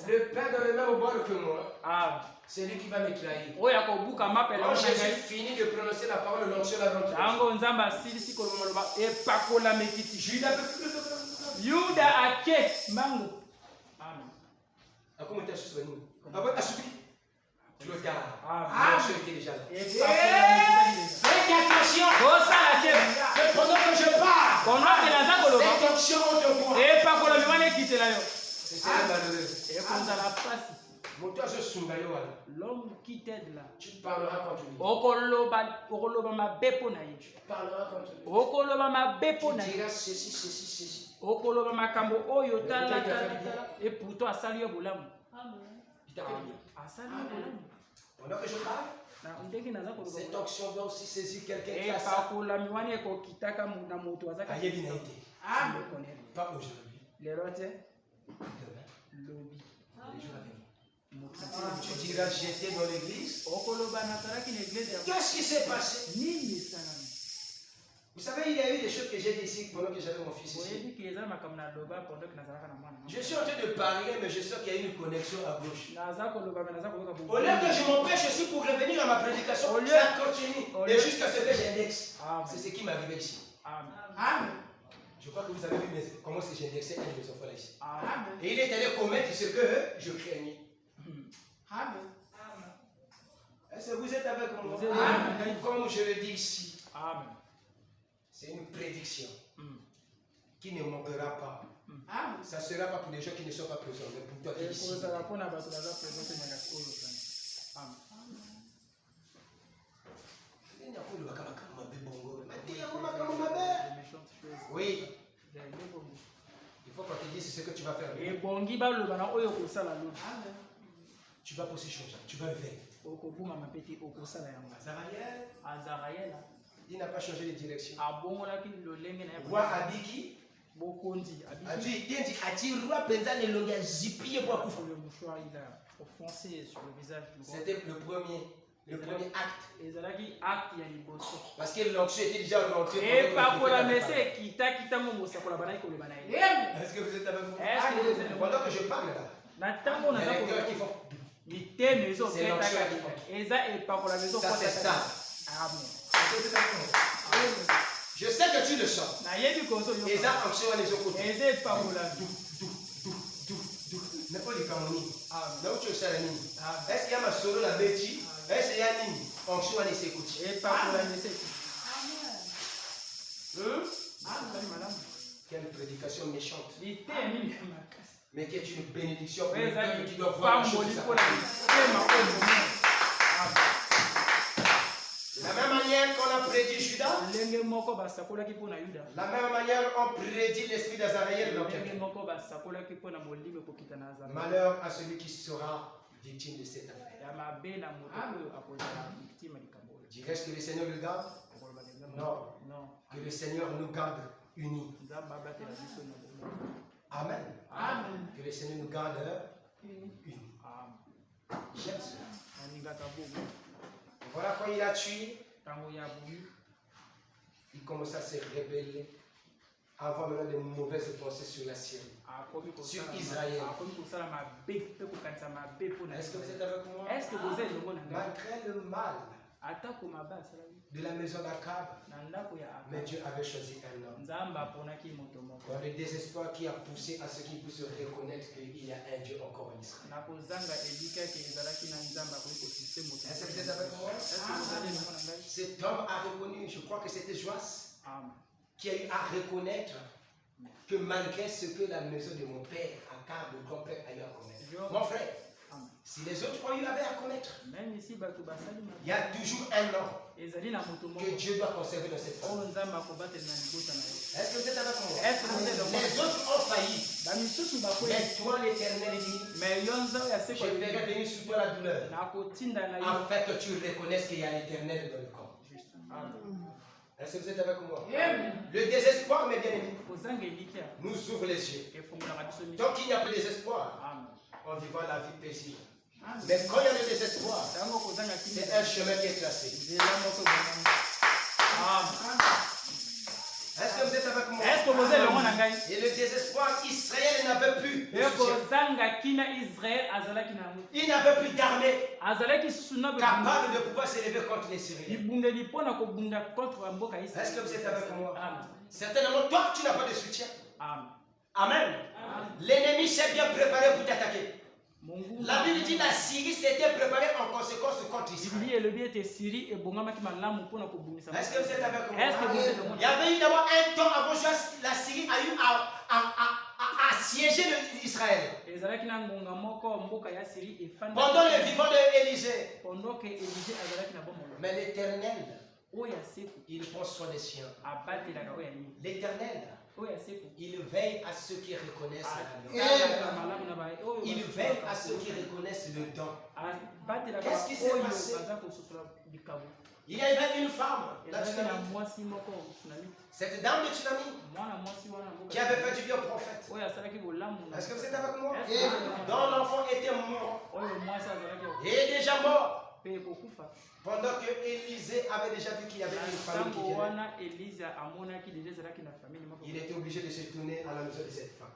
le pain dans le même bol que moi, c'est lui qui va me trahir. Quand Jésus finit de prononcer la parole, l'onction la rentre. Judas comment tu as souvenu? Trop tard. L'onction était déjà là. Faites attention. Pendant que je parle, cette onction de moi. C'est ça le malheureux. L'homme qui t'aide là. Tu parleras contre lui. Tu parleras contre lui. Tu diras ceci, ceci, ceci. Et pour toi, salut Boulam. Il t'a fait bien. Pendant que je parle, cette onction doit aussi saisir quelqu'un qui a ça. Pas aujourd'hui. Demain. Les jours à venir. Tu diras j'étais dans l'église. Qu'est-ce qui s'est passé? Vous savez, il y a eu des choses que j'ai dit ici pendant que j'avais mon fils ici. Je suis en train de parler, mais je sens qu'il y a une connexion à gauche. Au lieu que je m'empêche aussi pour revenir à ma prédication, ça continue. Et jusqu'à ce que j'indexe. C'est ce qui m'est arrivé ici. Amen. Je crois que vous avez vu comment est-ce que j'ai indexé un de mes enfants là ici. Amen. Et il est allé commettre ce que je craignais. Amen. Est-ce que vous êtes avec moi? Amen. Comme je le dis ici. Amen. C'est une prédiction qui ne manquera pas. Ça ne sera pas pour les gens qui ne sont pas présents, mais pour toi qui es ici. Oui. Il faut qu'on te dise ce que tu vas faire. Tu vas aussi changer. Tu vas le faire. Azariel. Il n'a pas changé de direction. Voir Abiki. C'était le premier acte. Parce que l'onction était déjà rentrée. Est-ce que vous êtes avec moi? Pendant que je parle là, il y a des cœurs qui font. C'est l'onction qui ça c'est ça. Je sais que tu le sens. Et ça, onction les autres. Mais pas les camonies. Donc tu sais la ligne. Est-ce qu'il y a ma solo la bêtise? Est-ce qu'il y a une ligne? Onction à les écouter. Quelle prédication méchante. Mais qui est une bénédiction pour les peuples qui doivent voir la chose. De la même manière qu'on a prédit Judas, la même manière on prédit l'esprit d'Azariel dans quelqu'un. Malheur à celui qui sera victime de cette affaire. Dirais-je que le Seigneur le garde? Non. Que le Seigneur nous garde unis. Amen. Que le Seigneur nous garde unis. J'aime cela. Voilà quand il a tué, il commence à se rebeller, à avoir maintenant de mauvaises pensées sur la Syrie, sur Israël. Est-ce que vous êtes avec moi? Malgré le mal de la maison d'Akab, mais Dieu avait choisi un homme. Dans le désespoir qui a poussé à ce qu'il puisse reconnaître qu'il y a un Dieu encore en Israël. Est-ce que vous êtes avec moi? Cet homme a reconnu, je crois que c'était Joas, qui a eu à reconnaître que malgré ce que la maison de mon père, Akab, le grand-père, a eu à commettre. Mon frère, si les autres ont eu à commettre, il y a toujours un homme que Dieu doit conserver dans cette famille. Est-ce que vous êtes avec moi? Les autres ont failli. Mais toi, l'Éternel dit, je verrai venir sur toi la douleur, afin que tu reconnaisses qu'il y a l'Éternel dans le corps. Est-ce que vous êtes avec moi? Le désespoir, mes bien-aimés, nous ouvre les yeux. Tant qu'il n'y a pas de désespoir, on vivra la vie paisible. Mais quand il y a le désespoir, c'est un chemin qui est tracé. Est-ce que vous êtes avec moi? Et le désespoir, Israël n'avait plus. Il n'avait plus d'armée capable de pouvoir s'élever contre les Syriens. Est-ce que vous êtes avec moi? Certainement, toi, tu n'as pas de soutien. Amen. L'ennemi s'est bien préparé pour t'attaquer. La Bible dit que la Syrie s'était préparée en conséquence contre Israël. Est-ce que vous êtes avec moi? Il y avait eu d'abord un temps avant Joas, la Syrie a eu à assiégé Israël. Pendant le vivant d'Élisée. Mais l'Éternel, il prend soin des siens. L'Éternel, il veille à ceux qui reconnaissent la loi. Il veille à ceux qui reconnaissent le don. Qu'est-ce qui s'est passé? Il y avait une femme, la Tsunami. Cette dame de Tsunami qui avait fait du bien au prophète. Est-ce que vous êtes avec moi? Dont l'enfant était mort. Et déjà mort. Pendant que Élisée avait déjà vu qu'il y avait une famille qui venait, il était obligé de se tourner à la maison de cette femme.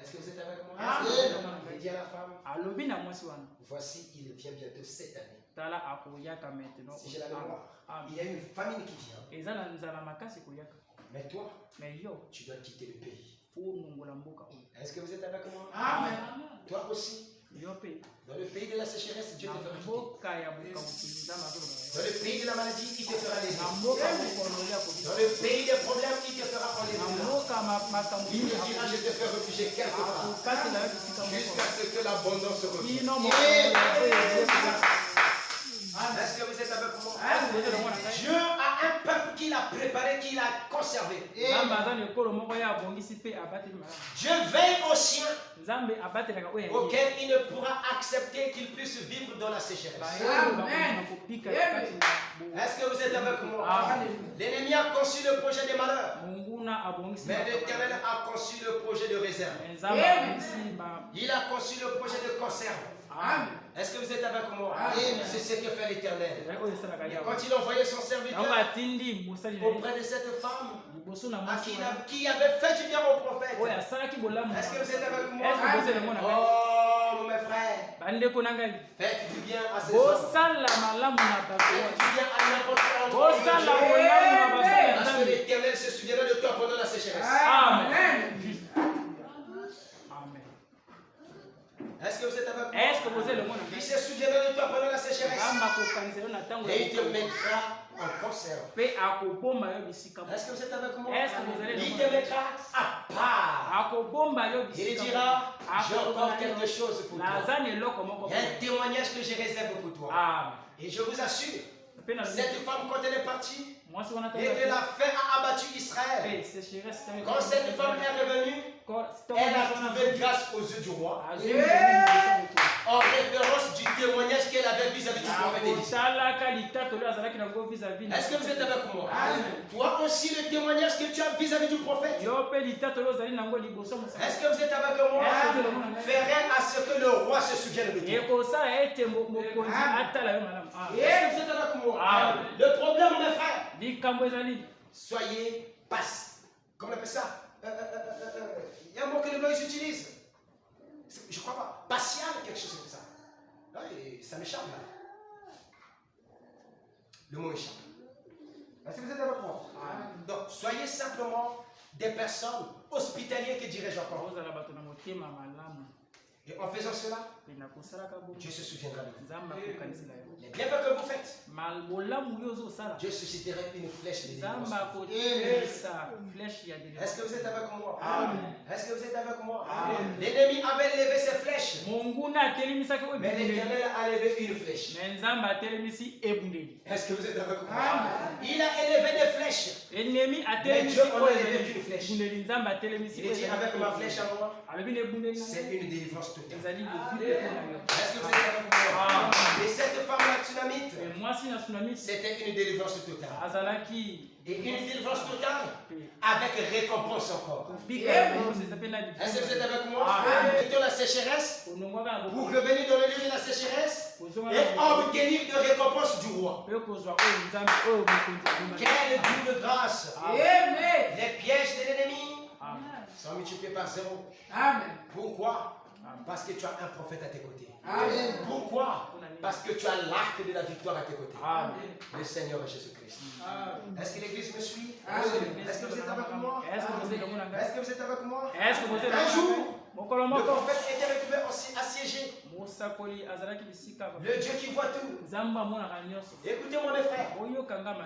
Est-ce que vous êtes avec moi? Il dit à la femme, voici, il vient bientôt cette année. Si j'ai la mémoire, il y a une famine qui vient. Mais toi, tu dois quitter le pays. Est-ce que vous êtes avec moi? Amen. Toi aussi. Dans le pays de la sécheresse, Dieu te fera quitter. Dans le pays de la maladie, il te fera léger. Dans le pays des problèmes, il te fera enlever. Il te dira, je te fais refuger quelque part. Jusqu'à ce que l'abondance revienne. Est-ce que vous êtes avec moi? Dieu a un peuple qu'il a préparé, qu'il a conservé. Dieu veille aux siens auxquels il ne pourra accepter qu'ils puissent vivre dans la sécheresse. Amen. Est-ce que vous êtes avec moi? L'ennemi a conçu le projet des malheurs, mais l'Éternel a conçu le projet de réserve. Il a conçu le projet de conserve. Est-ce que vous êtes avec moi? C'est ce que fait l'Éternel. Quand il envoyait son serviteur auprès de cette femme qui avait fait du bien au prophète. Est-ce que vous êtes avec moi? Oh mes frères, faites du bien à ces hommes. Faites du bien à n'importe quel. Parce que l'Éternel se souviendra de toi pendant la sécheresse. Amen. Est-ce que vous êtes avec moi? Il se souviendra de toi pendant la sécheresse. Et il te mettra en conserve. Est-ce que vous êtes avec moi? Il te mettra à part. Il dira, j'ai encore quelque chose pour toi. Il y a un témoignage que je réserve pour toi. Et je vous assure, cette femme, quand elle est partie, et que la faim a abattu Israël, quand cette femme est revenue, elle a trouvé grâce aux yeux du roi, en référence du témoignage qu'elle avait vis-à-vis du prophète Élie. Est-ce que vous êtes avec moi? Toi aussi, le témoignage que tu as vis-à-vis du prophète. Est-ce que vous êtes avec moi? Ferait à ce que le roi se souvienne de toi. Est-ce que vous êtes avec moi? Le problème, mes frères, soyez comment on appelle ça? Il y a un mot que les blancs utilisent. Je ne crois pas. Patial, quelque chose comme ça. Là, ça m'échappe là. Le mot échappe. Est-ce que vous êtes avec moi? Donc, soyez simplement des personnes hospitalières, que dirais-je encore. Et en faisant cela, Dieu se souviendra de vous. Les bienfaits que vous faites, Dieu suscitera une flèche de délivrance. Est-ce que vous êtes avec moi? Est-ce que vous êtes avec moi? L'ennemi avait levé ses flèches, mais l'Éternel a levé une flèche. Est-ce que vous êtes avec moi? Il a élevé des flèches, mais Dieu en a élevé une flèche. Il dit, avec ma flèche à moi, c'est une délivrance totale. Est-ce que vous êtes avec moi? Et cette femme-là, Tsunamite, c'était une délivrance totale. Et une délivrance totale avec récompense encore. Est-ce que vous êtes avec moi? Quittons la sécheresse pour revenir dans le lieu de la sécheresse et obtenir de récompense du roi. Quel Dieu de grâce! Les pièges de l'ennemi sont multipliés par 0. Pourquoi? Parce que tu as un prophète à tes côtés. Amen. Pourquoi? Parce que tu as l'arc de la victoire à tes côtés. Amen. Le Seigneur Jésus-Christ. Est-ce que l'église me suit? Est-ce que vous êtes avec moi? Est-ce que vous êtes avec moi? Un jour, le prophète était retrouvé aussi assiégé. Le Dieu qui voit tout. Écoutez-moi mes frères.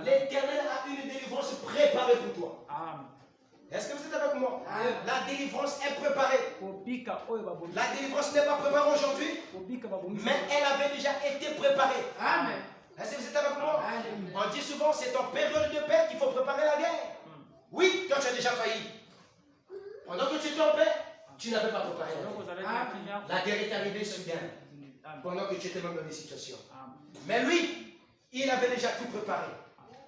L'Éternel a une délivrance préparée pour toi. Amen. Est-ce que vous êtes avec moi? La délivrance est préparée. La délivrance n'est pas préparée aujourd'hui, mais elle avait déjà été préparée. Amen. Est-ce que vous êtes avec moi? On dit souvent c'est en période de paix qu'il faut préparer la guerre. Oui, toi tu as déjà failli. Pendant que tu étais en paix, tu n'avais pas préparé la guerre. La guerre est arrivée soudain. Pendant que tu étais même dans des situations. Mais lui, il avait déjà tout préparé.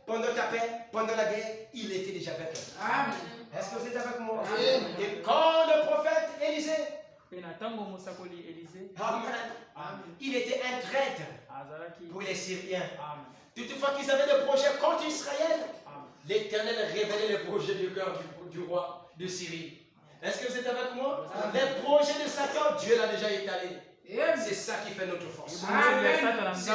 Pendant ta paix, pendant la guerre, il était déjà vainqueur. Est-ce que vous êtes avec moi? Et quand le prophète Élisée, il était un traître pour les Syriens. Toutefois qu'ils avaient des projets contre Israël, l'Éternel révélait les projets du cœur du roi de Syrie. Est-ce que vous êtes avec moi? Les projets de Satan, Dieu l'a déjà étalé. C'est ça qui fait notre force. C'est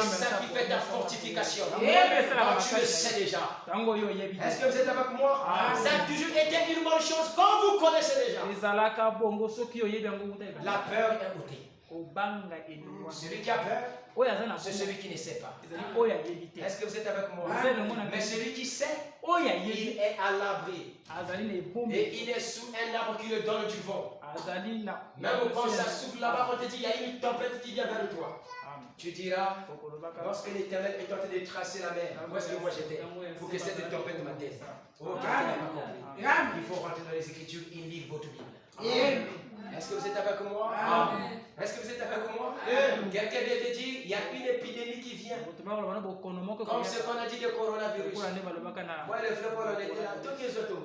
ça qui fait ta fortification. Quand tu le sais déjà. Est-ce que vous êtes avec moi? Ça a toujours été une bonne chose quand vous connaissez déjà. La peur est ôtée. Celui qui a peur, c'est celui qui ne sait pas. Est-ce que vous êtes avec moi? Mais celui qui sait, il est à l'abri. Et il est sous un arbre qui le donne du vent. Même quand ça souffle là-bas, on te dit il y a une tempête qui vient vers toi. Tu diras, lorsque l'Éternel est en train de tracer la mer, où est-ce que moi j'étais? Pour que cette tempête m'atteigne. Oh, quelqu'un n'a pas compris. Il faut rentrer dans les Écritures et lire votre Bible. Est-ce que vous êtes avec moi? Est-ce que vous êtes avec moi? Quelqu'un vient te dire, il y a une épidémie qui vient. Comme ce qu'on a dit de coronavirus. Moi, le frère Paul, on était là. Tous les autres.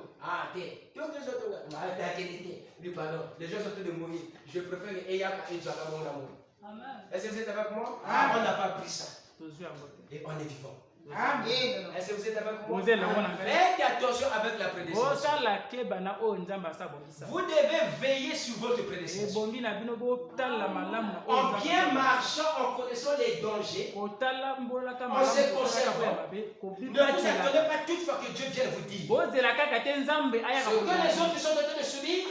Les gens sont tous de mourir. Je préfère Eyaka et Djaka mon amour. Est-ce que vous êtes avec moi? On n'a pas pris ça. Et on est vivant. Est-ce que vous êtes avec moi? Faites attention avec la prédestination. Vous devez veiller sur votre prédestination. En bien marchant, en connaissant les dangers, en se conservant. Ne vous attendez pas toutefois que Dieu vienne vous dire. Ce que les autres sont en train de subir,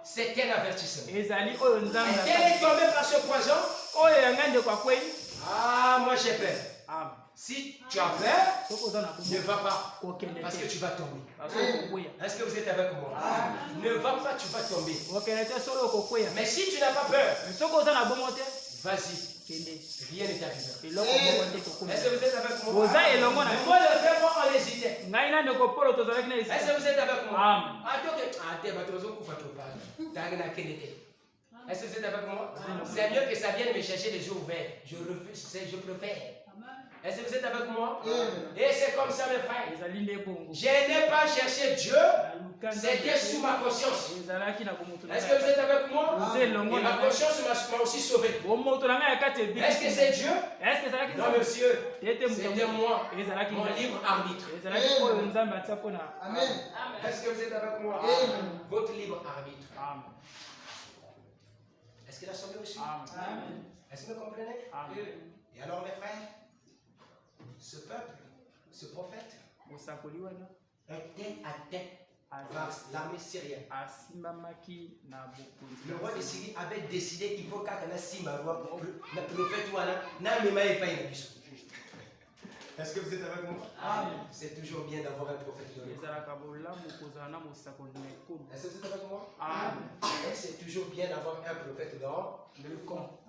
c'est un avertissement. Et quel est tombé par ce poison? Ah, moi j'ai peur. Si tu as peur, ne va pas, parce que tu vas tomber. Est-ce que vous êtes avec moi? Ne va pas, tu vas tomber. Mais si tu n'as pas peur, vas-y, rien ne t'arrivera. Est-ce que vous êtes avec moi? Moi, le frère, moi, on hésitait. Est-ce que vous êtes avec moi? Est-ce que vous êtes avec moi? C'est mieux que ça vienne me chercher les yeux ouverts. Je refuse, je préfère. Est-ce que vous êtes avec moi? Et c'est comme ça, mes frères. Je n'ai pas cherché Dieu, c'était sous ma conscience. Est-ce que vous êtes avec moi? Et ma conscience m'a aussi sauvé. Est-ce que c'est Dieu? Non, monsieur. C'était moi, mon libre arbitre. Amen. Est-ce que vous êtes avec moi? Votre libre arbitre. Est-ce que la somme est reçue? Est-ce que vous comprenez? Et alors, mes frères, ce peuple, ce prophète, était à tête par l'armée syrienne. Le roi de Syrie avait décidé qu'il faut qu'un Simaroua, le prophète Est-ce que vous êtes avec moi? C'est toujours bien d'avoir un prophète dans le camp. Est-ce que vous êtes avec moi? C'est toujours bien d'avoir un prophète dans le camp.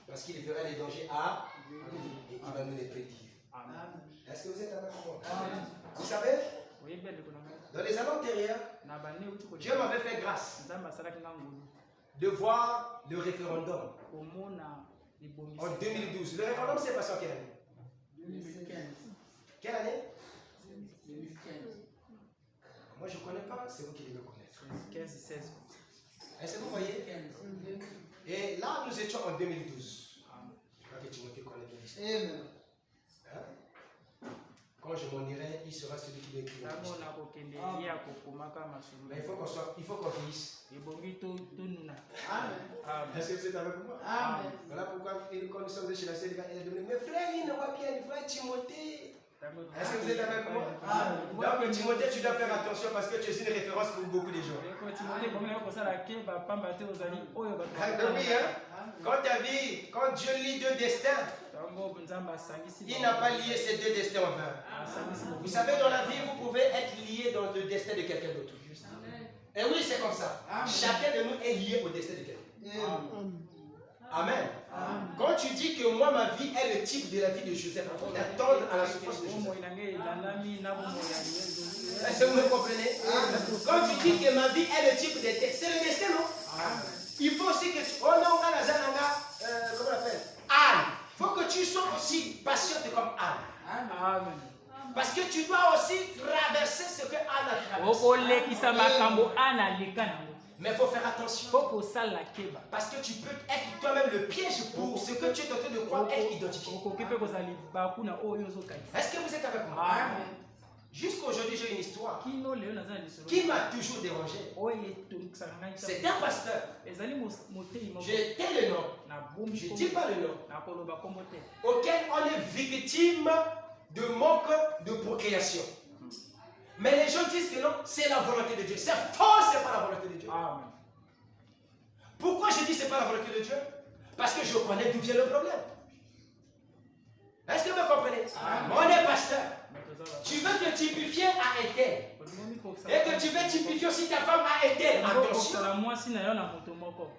Parce qu'il fera les dangers et il va nous les prédire. Est-ce que vous êtes avec moi? Vous savez, dans les années antérieures, Dieu m'avait fait grâce de voir le référendum en 2012. Le référendum s'est passé en quelle année? 2015. Quelle année? 2015. Moi je ne connais pas, c'est vous qui devez connaître. 15-16. Est-ce que vous voyez? Et là nous étions en 2012. Je crois que Timothée connaît bien l'histoire. Quand je m'en irai, il sera celui qui doit écrire. Mais il faut qu'on finisse. Est-ce que vous êtes avec moi? Voilà pourquoi quand nous sommes chez la Seigneur, elle est devenue, mais frère, il ne voit bien, frère Timothée. Est-ce que vous êtes avec moi? Donc Timothée, tu dois faire attention parce que tu es une référence pour beaucoup de gens. Oui, hein? Quand Dieu lit deux destins, Il n'a pas lié ces deux destins en vain. Vous savez, dans la vie, vous pouvez être lié dans le destin de quelqu'un d'autre. Et oui, c'est comme ça. Chacun de nous est lié au destin de quelqu'un. Amen. Quand tu dis que moi, ma vie est le type de la vie de Joseph, d'attendre à la souffrance de Joseph. Est-ce que vous me comprenez? Quand tu dis que ma vie est le type de destin, c'est le destin, non? Il faut aussi que tu... Oh non, comment on appelle? Anne. Il faut que tu sois aussi patiente comme Anne. Amen. Parce que tu dois aussi traverser ce que Anne a traversé. Mais il faut faire attention. Parce que tu peux être toi-même le piège pour ce que tu es en train de croire être identifié. Est-ce que vous êtes avec moi? Jusqu'à aujourd'hui, j'ai une histoire qui m'a toujours dérangé. C'est un pasteur. J'ai tel le nom. Je ne dis pas le nom. Auquel on est victime de manque de procréation. Mais les gens disent que non, c'est la volonté de Dieu. C'est faux, c'est pas la volonté de Dieu. Amen. Pourquoi je dis c'est pas la volonté de Dieu? Parce que je connais d'où vient le problème. Est-ce que vous comprenez? Amen. On est pasteur. Tu veux te typifier à Ethel. Et que tu veux typifier aussi ta femme à Ethel. Attention.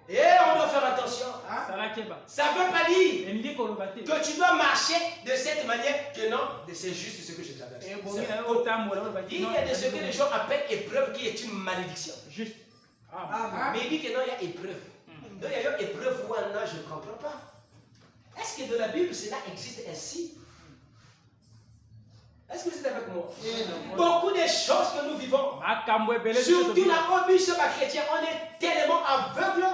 Et on doit faire attention. Ça ne veut pas dire que tu dois marcher de cette manière que non, c'est juste ce que je traverse. Il y a de ce que les gens appellent épreuve qui est une malédiction. Juste. Mais il dit que non, il y a épreuve. Donc il y a une épreuve où non, je ne comprends pas. Est-ce que dans la Bible cela existe ainsi? Est-ce que vous êtes avec moi? Beaucoup de choses que nous vivons, surtout la obéissance chrétienne, on est tellement aveugle,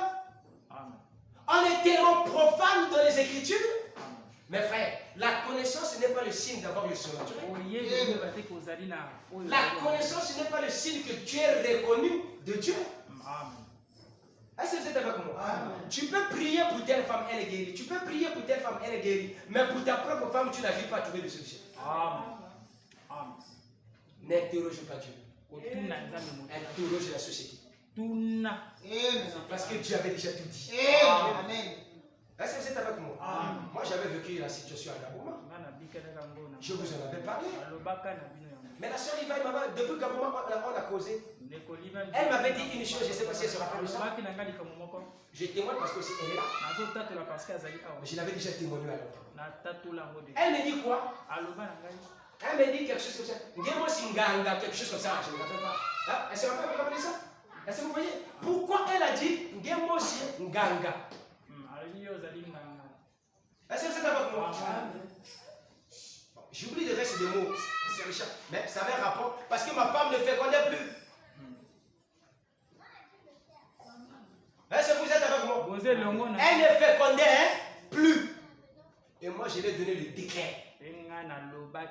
on est tellement profane dans les Écritures. Mes frères, la connaissance n'est pas le signe d'avoir le surnaturel. La connaissance n'est pas le signe que tu es reconnu de Dieu. Est-ce que vous êtes avec moi? Tu peux prier pour telle femme, elle est guérie. Tu peux prier pour telle femme, elle est guérie. Mais pour ta propre femme, tu n'arrives pas à trouver de solution. N'interroge pas Dieu. Interroge la société. Parce que Dieu avait déjà tout dit. Amen. Est-ce que vous êtes avec moi? Moi, j'avais vécu la situation à Gabouma. Je vous en avais parlé. Mais la soeur Iva, depuis Gabouma, on a causé. Elle m'avait dit une chose, je ne sais pas si elle se rappelle de ça. Je témoigne parce que c'est elle est là. Mais je l'avais déjà témoigné alors. Elle me dit quoi? Elle me dit quelque chose comme ça. Dis-moi si Nganga, quelque chose comme ça, je ne me rappelle pas. Elle se rappelle de ça? Est-ce que vous voyez? Pourquoi elle a dit dis-moi si Nganga? Est-ce que c'est avec moi? J'oublie le reste des mots. C'est Richard. Mais ça avait un rapport. Parce que ma femme ne fécondait plus. Est-ce que vous êtes avec moi? Elle ne fécondait plus. Et moi, je lui ai donné le décret.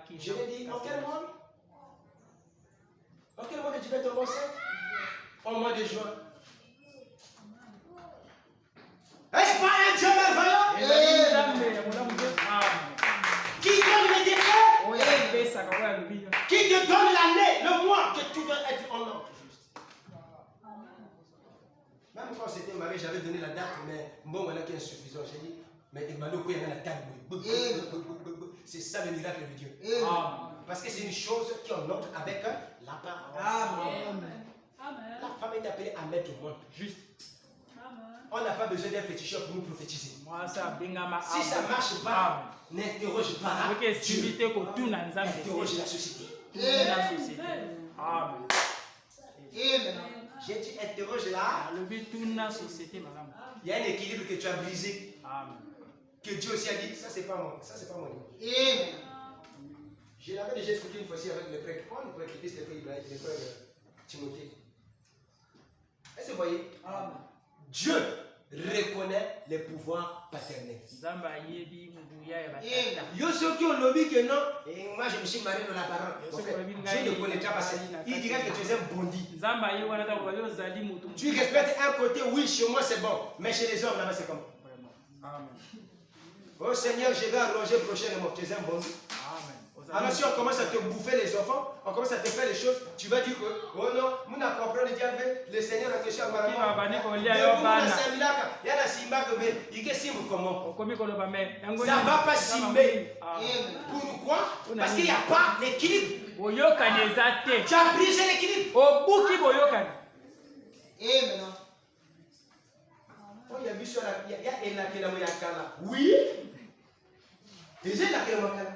Je lui ai dit, en quel mois? En quel mois que tu vas tomber enceinte? Au mois de juin. Est-ce pas un Dieu merveilleux? Qui donne le décret? Qui te donne l'année, le mois que tout doit être en ordre. Même quand c'était marié, j'avais donné la date, mais bon, voilà qui est insuffisant. J'ai dit, mais il m'a dit qu'il y avait la date. C'est ça le miracle de Dieu. Parce que c'est une chose qui est en ordre avec la parole. La femme est appelée à mettre au monde. Juste. On n'a pas besoin d'un féticheur pour nous prophétiser. Si ça ne marche pas, n'interroge pas Dieu. Interroge la société. Amen. J'ai dit interroge là. Il y a un équilibre que tu as brisé. Que Dieu aussi a dit, ça c'est pas moi. Ça c'est pas mon niveau. Je l'avais déjà expliqué une fois-ci avec le prêtre. Quand on peut quitter ce frère Ibrahim, le frère Timothée. Est-ce que vous voyez? Dieu reconnaît les pouvoirs paternels. Yo ceux qui ont lobby que non, et moi je me suis marié dans la parole. Dieu ne connaîtra pas ça. Il dira que tu es un bandit. Tu respectes un côté, oui, chez moi c'est bon, mais chez les hommes là-bas c'est comme. Oh Seigneur, je vais arranger prochainement. Tu es un bandit. Alors si on commence à te bouffer les enfants, on commence à te faire les choses, tu vas dire que, oh non, nous n'avons compris le diable, le Seigneur a touché à ma maman. Ça ne va pas simmer. Pourquoi? Parce qu'il n'y a pas l'équilibre. Tu as brisé l'équilibre. Il y a vu sur la. Il y a Elakela. Oui. Déjà Elakela Makala.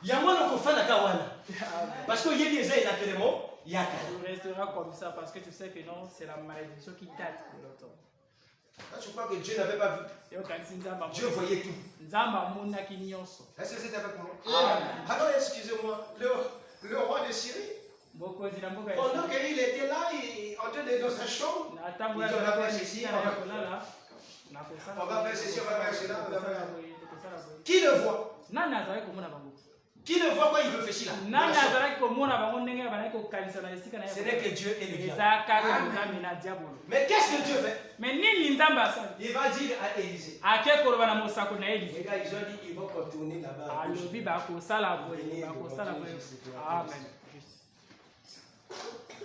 Il y a moins de faire la kawana. Parce qu'il y a des Elakela Yakala. Tu resteras comme ça parce que tu sais que non, c'est la malédiction qui date de l'automne. Je crois que Dieu n'avait pas vu. Dieu voyait tout. Est-ce que c'est avec moi? Alors, excusez-moi, le roi de Syrie, pendant qu'il était là, en train de dans sa chambre, il va faire ceci, on va faire ceci, on va faire cela. Qui le voit? Qui le voit quand il veut faire là? Ce n'est que Dieu et le diable. Mais qu'est-ce que Dieu fait? Il va dire à Élisée. Les gars, ils ont dit qu'ils vont contourner là-bas.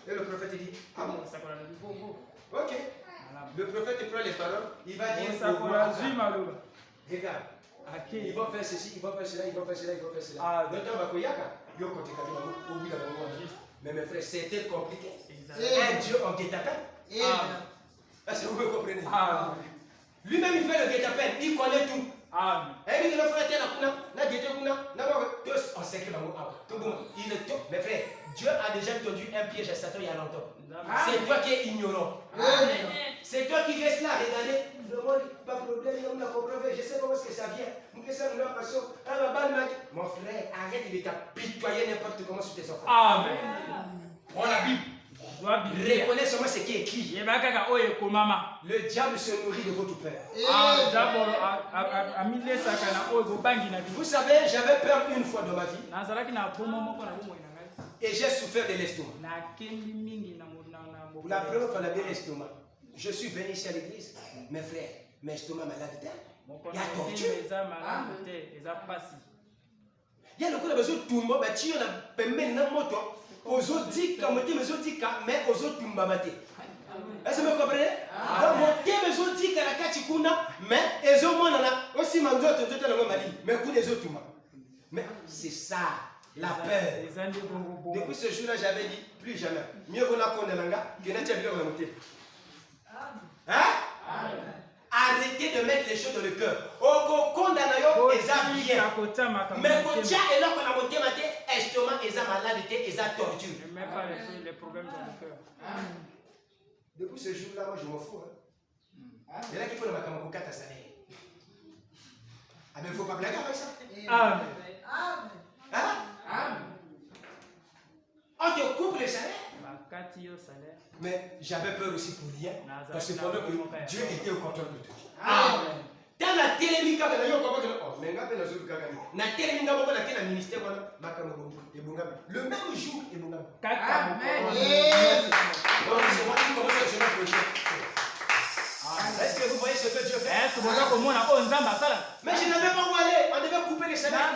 Et le prophète dit, ah bon? Ok. Le prophète prend les paroles, il va dire, regarde. Il va faire ceci, il va faire cela, il va faire cela, il va faire cela. Mais mes frères, c'était compliqué. Un Dieu en guet-apens. Est-ce que vous me comprenez? Lui-même, il fait le guet-apens, il connaît tout. Et il mes frères, Dieu a déjà tendu un piège à Satan il y a longtemps. C'est toi qui es ignorant. C'est toi qui restes là, regardez. Pas de problème, je sais comment est-ce que ça vient. Mon frère, arrête de t'apitoyer n'importe comment sur tes enfants. Amen. Prends la Bible. Reconnais seulement ce qui est écrit. Le diable se nourrit de votre père. Vous savez, j'avais peur une fois dans ma vie. Et j'ai souffert de l'estomac. La première fois, j'avais l'estomac. Je suis venu ici à l'église. Mes frères, mes estomacs malades. Il y a torture. Il y a le coup de besoin de tout le monde. Tu as permis de moto. Aux autres dit mais aux autres tu m'as maté. Est-ce que vous comprenez? Donc mon thème aux autres dit mais les autres moi aussi ma mais coup des autres mais c'est ça la peur. Depuis ce jour-là j'avais dit plus jamais. Mieux vaut la connaître que n'a pas la montée. Hein? Arrêtez de mettre les choses dans le cœur. Au condamnayo et ça bien. Mais quand tu as là qu'on a monté maté, estomac et ça maladité et ça torture. Ne mets pas les problèmes dans le cœur. Depuis ce jour-là, moi je m'en fous. Il y en a qui font le macaron 4 à salaire. Ah mais il ne faut pas blaguer avec ça. Amen. Hein? On te coupe le salaire. Mais j'avais peur aussi pour rien. Parce que pendant que Dieu était au contrôle de tout. Amen. Dans la télé, quand on a le même jour, est-ce que vous voyez ce que Dieu fait? Mais je n'avais pas où aller. On devait couper les salaires.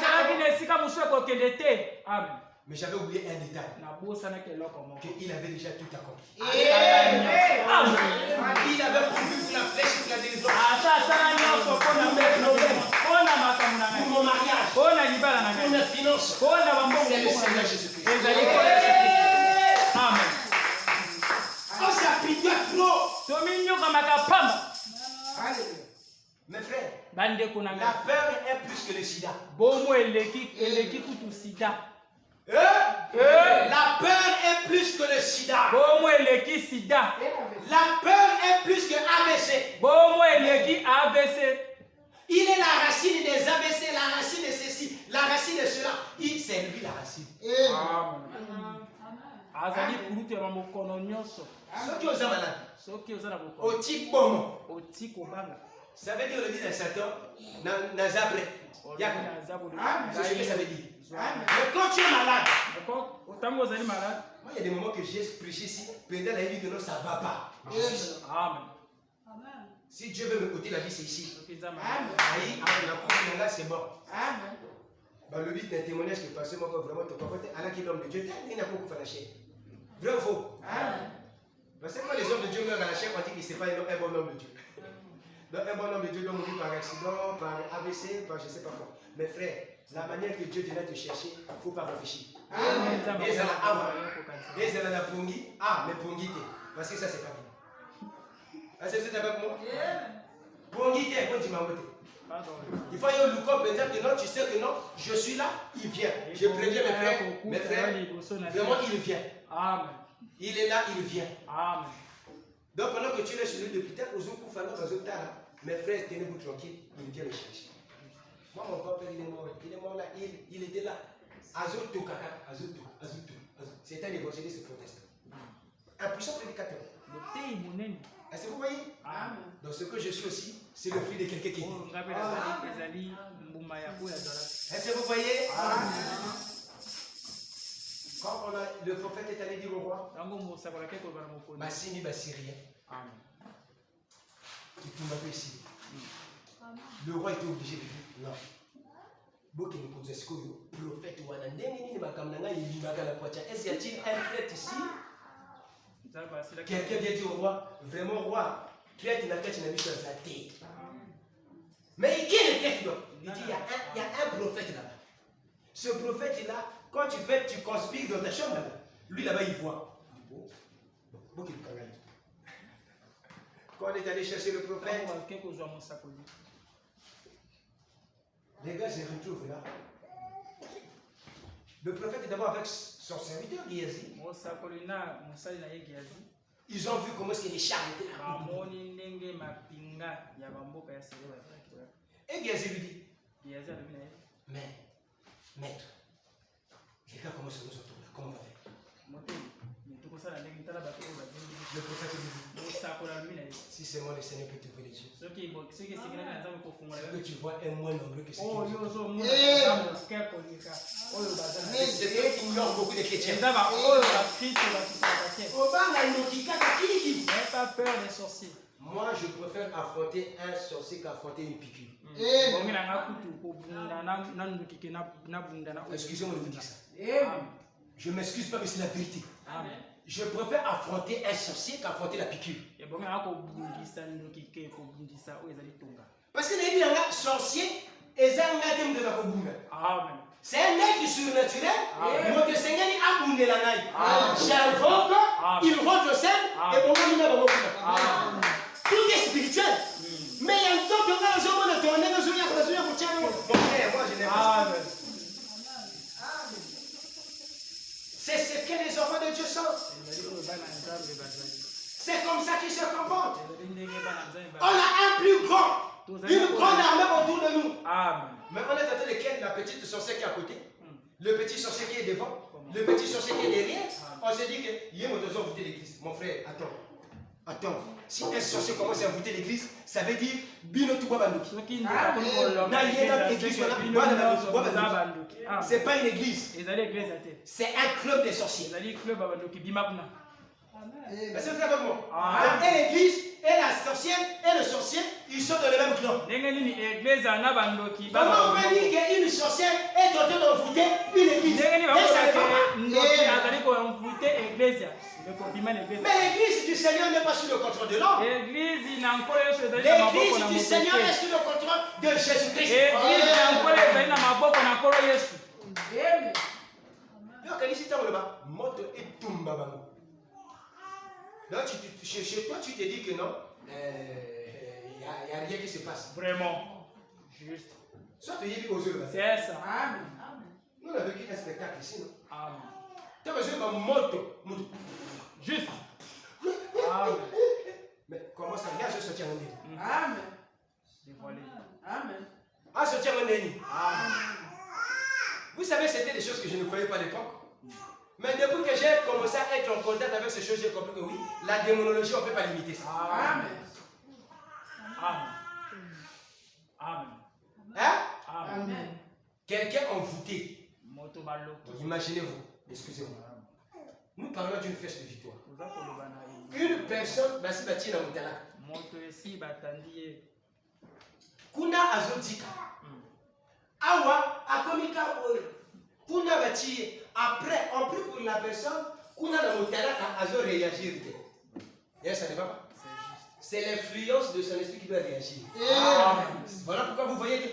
Mais j'avais oublié un détail. Qu'il avait déjà tout accompli. Il avait prévu pour la flèche pour la délivrance. Pour mon mariage. Pour mes finances. C'est le Seigneur Jésus-Christ. Amen. On s'apitoie trop. Mes frères, la peur est plus que le sida. La peur est plus que le sida. La peur est plus que ABC. Il est la racine des ABC, la racine de ceci, la racine de cela. C'est lui la racine. Ceux qui osent malade. Oti bomo. Ça veut dire le dit d'un Satan, Nazabre. C'est ce que ça veut dire. Mais quand tu es malade, moi il y a des moments que j'ai prêché ici, peut-être la vie que non, ça ne va pas. Amen. Si Dieu veut me côté la vie, c'est ici. Là, c'est bon. Le but d'un témoignage qui passe, moi, vraiment, tu comprends, Allah qui est l'homme de Dieu, il n'a pas beaucoup fait la chair. Vrai ou faux? Parce que quand les hommes de Dieu meurent à la chair, on dit que ce n'est pas un bon homme de Dieu. Donc, un bon homme de Dieu doit mourir par accident, par AVC, par je ne sais pas quoi. Mais frère, la manière que Dieu vient te chercher, il ne faut pas réfléchir. Et ça la pongi. Ah, mais pongi, parce que ça, c'est pas bien. Est-ce que vous êtes avec moi? Pongi, quand tu m'as voté. Il faut y avoir le corps pour dire que non, tu sais que non, je suis là, il vient. Je préviens mes frères, vraiment, il vient. Amen. Il est là, il vient. Amen. Donc pendant que tu es chez lui depuis tard, mes frères, tenez-vous tranquille, il vient le chercher. Moi, mon papa, il est mort là, il était là. Azoto kaka, azoto. C'est un évangéliste protestant. Un puissant prédicateur. Est-ce que vous voyez? Donc ce que je suis aussi, c'est le fils de quelqu'un qui est. Est-ce que vous voyez? Quand le prophète est allé dire au roi, Massini Bassirien, qui tout m'appelle ici. Le roi était obligé de dire non. Est-ce qu'il y a un prêtre ici? Quelqu'un vient dire au roi, vraiment roi, prêtre n'a pas de sur la tête. Mais qui est le prêtre là? Il dit, il y a un prophète là-bas. Ce prophète-là, quand tu fais, tu conspires dans ta chambre là. Lui là-bas, il voit. Quand on est allé chercher le prophète, les gars se retrouvent là. Le prophète est d'abord avec son serviteur Géasi. Ils ont vu comment est-ce que les chars étaient là. Et Géasi lui dit, mais, maître, les gars comment se nous autour là, comment on va faire? Le prophète lui dit, si c'est moi le Seigneur peut te voir les yeux. Que tu vois un moins nombreux que ce c'est eux qui ignorent beaucoup de chrétiens. N'aie pas peur des sorciers. Moi, je préfère affronter un sorcier qu'affronter une piqûre. Excusez-moi de vous dire ça. Je ne m'excuse pas, mais c'est la vérité. Je préfère affronter un sorcier qu'affronter la piqûre. Parce que les gens sorciers, ils ont un thème de la Kobunga. C'est un être surnaturel. Notre Seigneur a boundé la naïe. J'invoque, il rentre au ciel et bon, il va au tout est spirituel. Mais il y a un temps que nous avons tourné, nous avons tourné, moi je n'ai pas. C'est ce que les enfants de Dieu sont. C'est comme ça qu'ils se comportent. On a un plus grand, une grande armée autour de nous. Mais on est en train de ken la petite sorcière qui est à côté, le petit sorcier qui est devant, le petit sorcier qui est derrière. On s'est dit que hier, nous devons voûter l'église. Mon frère, attends. Si un sorcier commence à voûter l'église, ça veut dire Bino Toubabandoki. C'est pas une église. C'est un club des sorciers. Mais c'est avec moi. Et l'église, et la sorcière, et le sorcier, ils sont dans le même clan. Comment on peut dire qu'une sorcière est en train d'envoûter une église? Mais l'église du Seigneur n'est pas sous le contrôle de l'homme. L'église du Seigneur est sous le contrôle de Jésus-Christ. Donc, chez toi, tu te dis que non, il n'y a rien qui se passe. Vraiment. Juste. Soit tu y es aux yeux. C'est ça. Amen. Nous, on a vécu un spectacle ici, non? Amen. Tu as besoin de moto. Juste. Amen. Mais comment ça vient se sortir en ligne? Amen. Dévoilé. Amen. À sortir en ligne. Amen. Vous savez, c'était des choses que je ne croyais pas à l'époque. Mais depuis que j'ai commencé à être en contact avec ces choses, j'ai compris que oui, la démonologie, on ne peut pas limiter ça. Amen. Amen. Amen. Hein? Amen. Quelqu'un envoûté. Imaginez-vous, excusez-moi. Nous parlons d'une fête de victoire. Une personne, Kuna azodika. Awa Après, on prie pour la personne, qu'on a le terrain à réagir. Et ça ne va pas. C'est l'influence de son esprit qui doit réagir. Voilà pourquoi vous voyez que.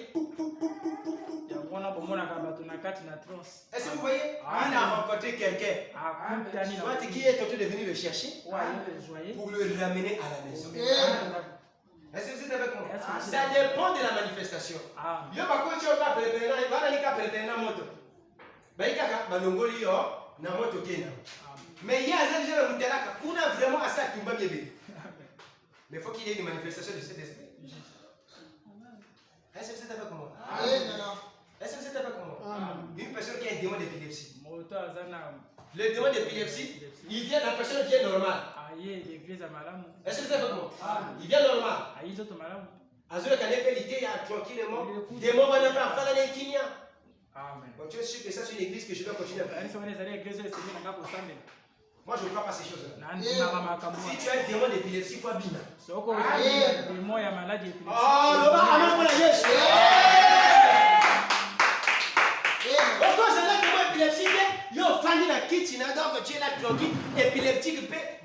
Est-ce que vous voyez? Il a rencontré quelqu'un qui est tenté de venir le chercher pour le ramener à la maison. Est-ce que vous êtes avec moi? Ça dépend de la manifestation. Il y a pas de chose à préparer. Il va aller à préparer la moto. Mais il y a un gens qui ont vraiment à ça qui m'a bien. Mais il faut qu'il y ait une manifestation de cet esprit. Est-ce que vous êtes avec moi? Est-ce que vous êtes avec moi? Une personne qui a un démon d'épilepsie. Le démon d'épilepsie, il vient, la personne vient normale. Est-ce que vous êtes avec moi? Il vient normal. Azure Kanepelité, tranquillement. Démon va ne pas faire la Kenya. Amen. Tu es sûr que ça c'est une église que je dois continuer à faire? Moi je ne crois pas ces choses-là. Si tu as un démon d'épilepsie, il faut abîmer. Oh, le amen pour la Jésus. Pourquoi c'est là que démon épileptique, il y a un fan de la kitchen, donc tu es là tranquille, épileptique,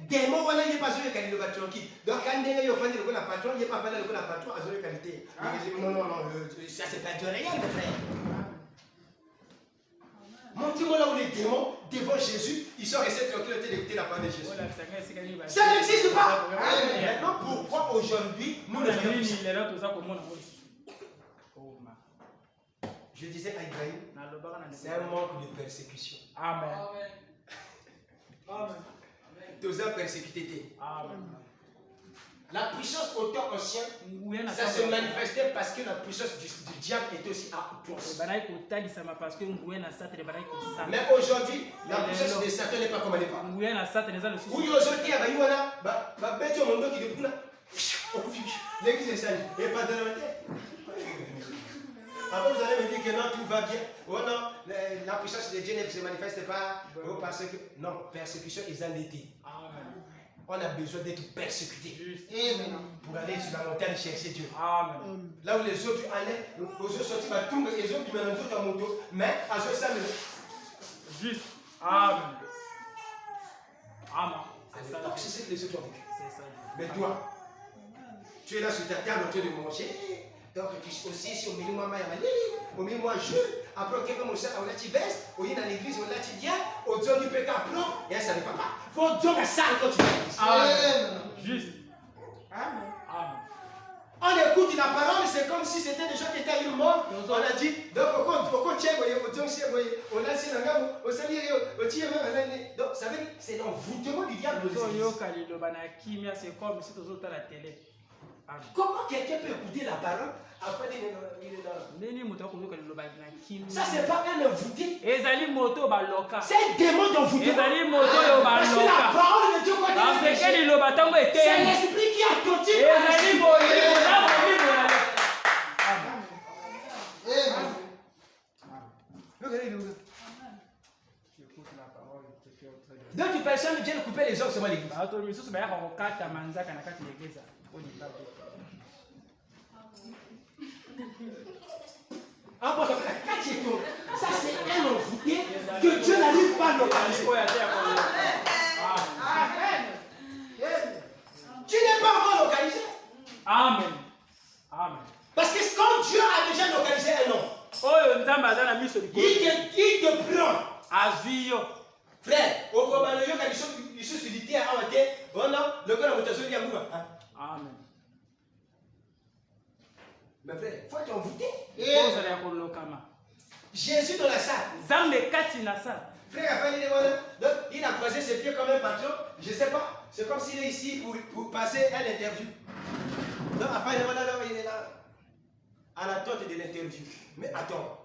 démon, voilà, il n'est pas sûr qu'il va tranquille. Donc quand il y a un fan de la patron, il n'est pas fan de la patron, à zéro qualité. Non, ça c'est pas de rien, mes frères. Montrez-moi là où les démons, devant Jésus, ils sont restés tranquilles d'écouter la parole de Jésus. Ça n'existe pas. Maintenant, pourquoi aujourd'hui, nous le faisons? Je disais à Ibrahim, c'est un manque de persécution. Amen. Tous ont persécuté. La puissance au temps ancien, ça se manifestait parce que la puissance du diable était aussi à outrance. Mais aujourd'hui, la puissance de Satan n'est pas comme à l'époque. Oui, aujourd'hui, il y a l'église est salie. Et pas de la tête. Après, vous allez me dire que non, tout va bien. Oh non, la puissance de Dieu ne se manifeste pas. Oh, parce que non, persécution est en été. On a besoin d'être persécuté pour aller sur la montagne chercher Dieu. Amen. Là où les autres allaient, les autres sortis, les autres qui me rendent en moto, mais à ce ça juste. Amen. Amen. C'est ce que les autres ont vécu. Mais toi, tu es là sur ta table en train de manger. Donc tu es aussi si au milieu moi au milieu moi je après que comme ça on a tu vestes on est dans l'église on a tu viens au Dieu du péché propre et ça ne va pas faut Dieu à ça quand tu viens. Amen. Juste. Amen. On écoute la parole, c'est comme si c'était des gens qui étaient morts. On a dit donc on a dit donc ça veut dire c'est l'envoûtement du diable. Comment quelqu'un peut écouter la parole après il est là? Ça c'est pas un envoûté. C'est un démon d'envoûté. Parce que la parole de Dieu c'est l'esprit qui a torturé. D'autres personnes viennent couper les hommes, c'est moi l'église. Ça c'est un envoûté que Dieu n'arrive pas à localiser. Amen. Tu n'es pas encore localisé. Amen. Amen. Parce que quand Dieu a déjà localisé un homme, il te prend. Frère, Amen. Mais frère, il faut être envoûté. Jésus dans la salle. Frère, il a croisé ses pieds comme un patron. Je ne sais pas. C'est comme s'il est ici pour passer un interview. Donc après, il est là à l'attente de l'interview. Mais attends,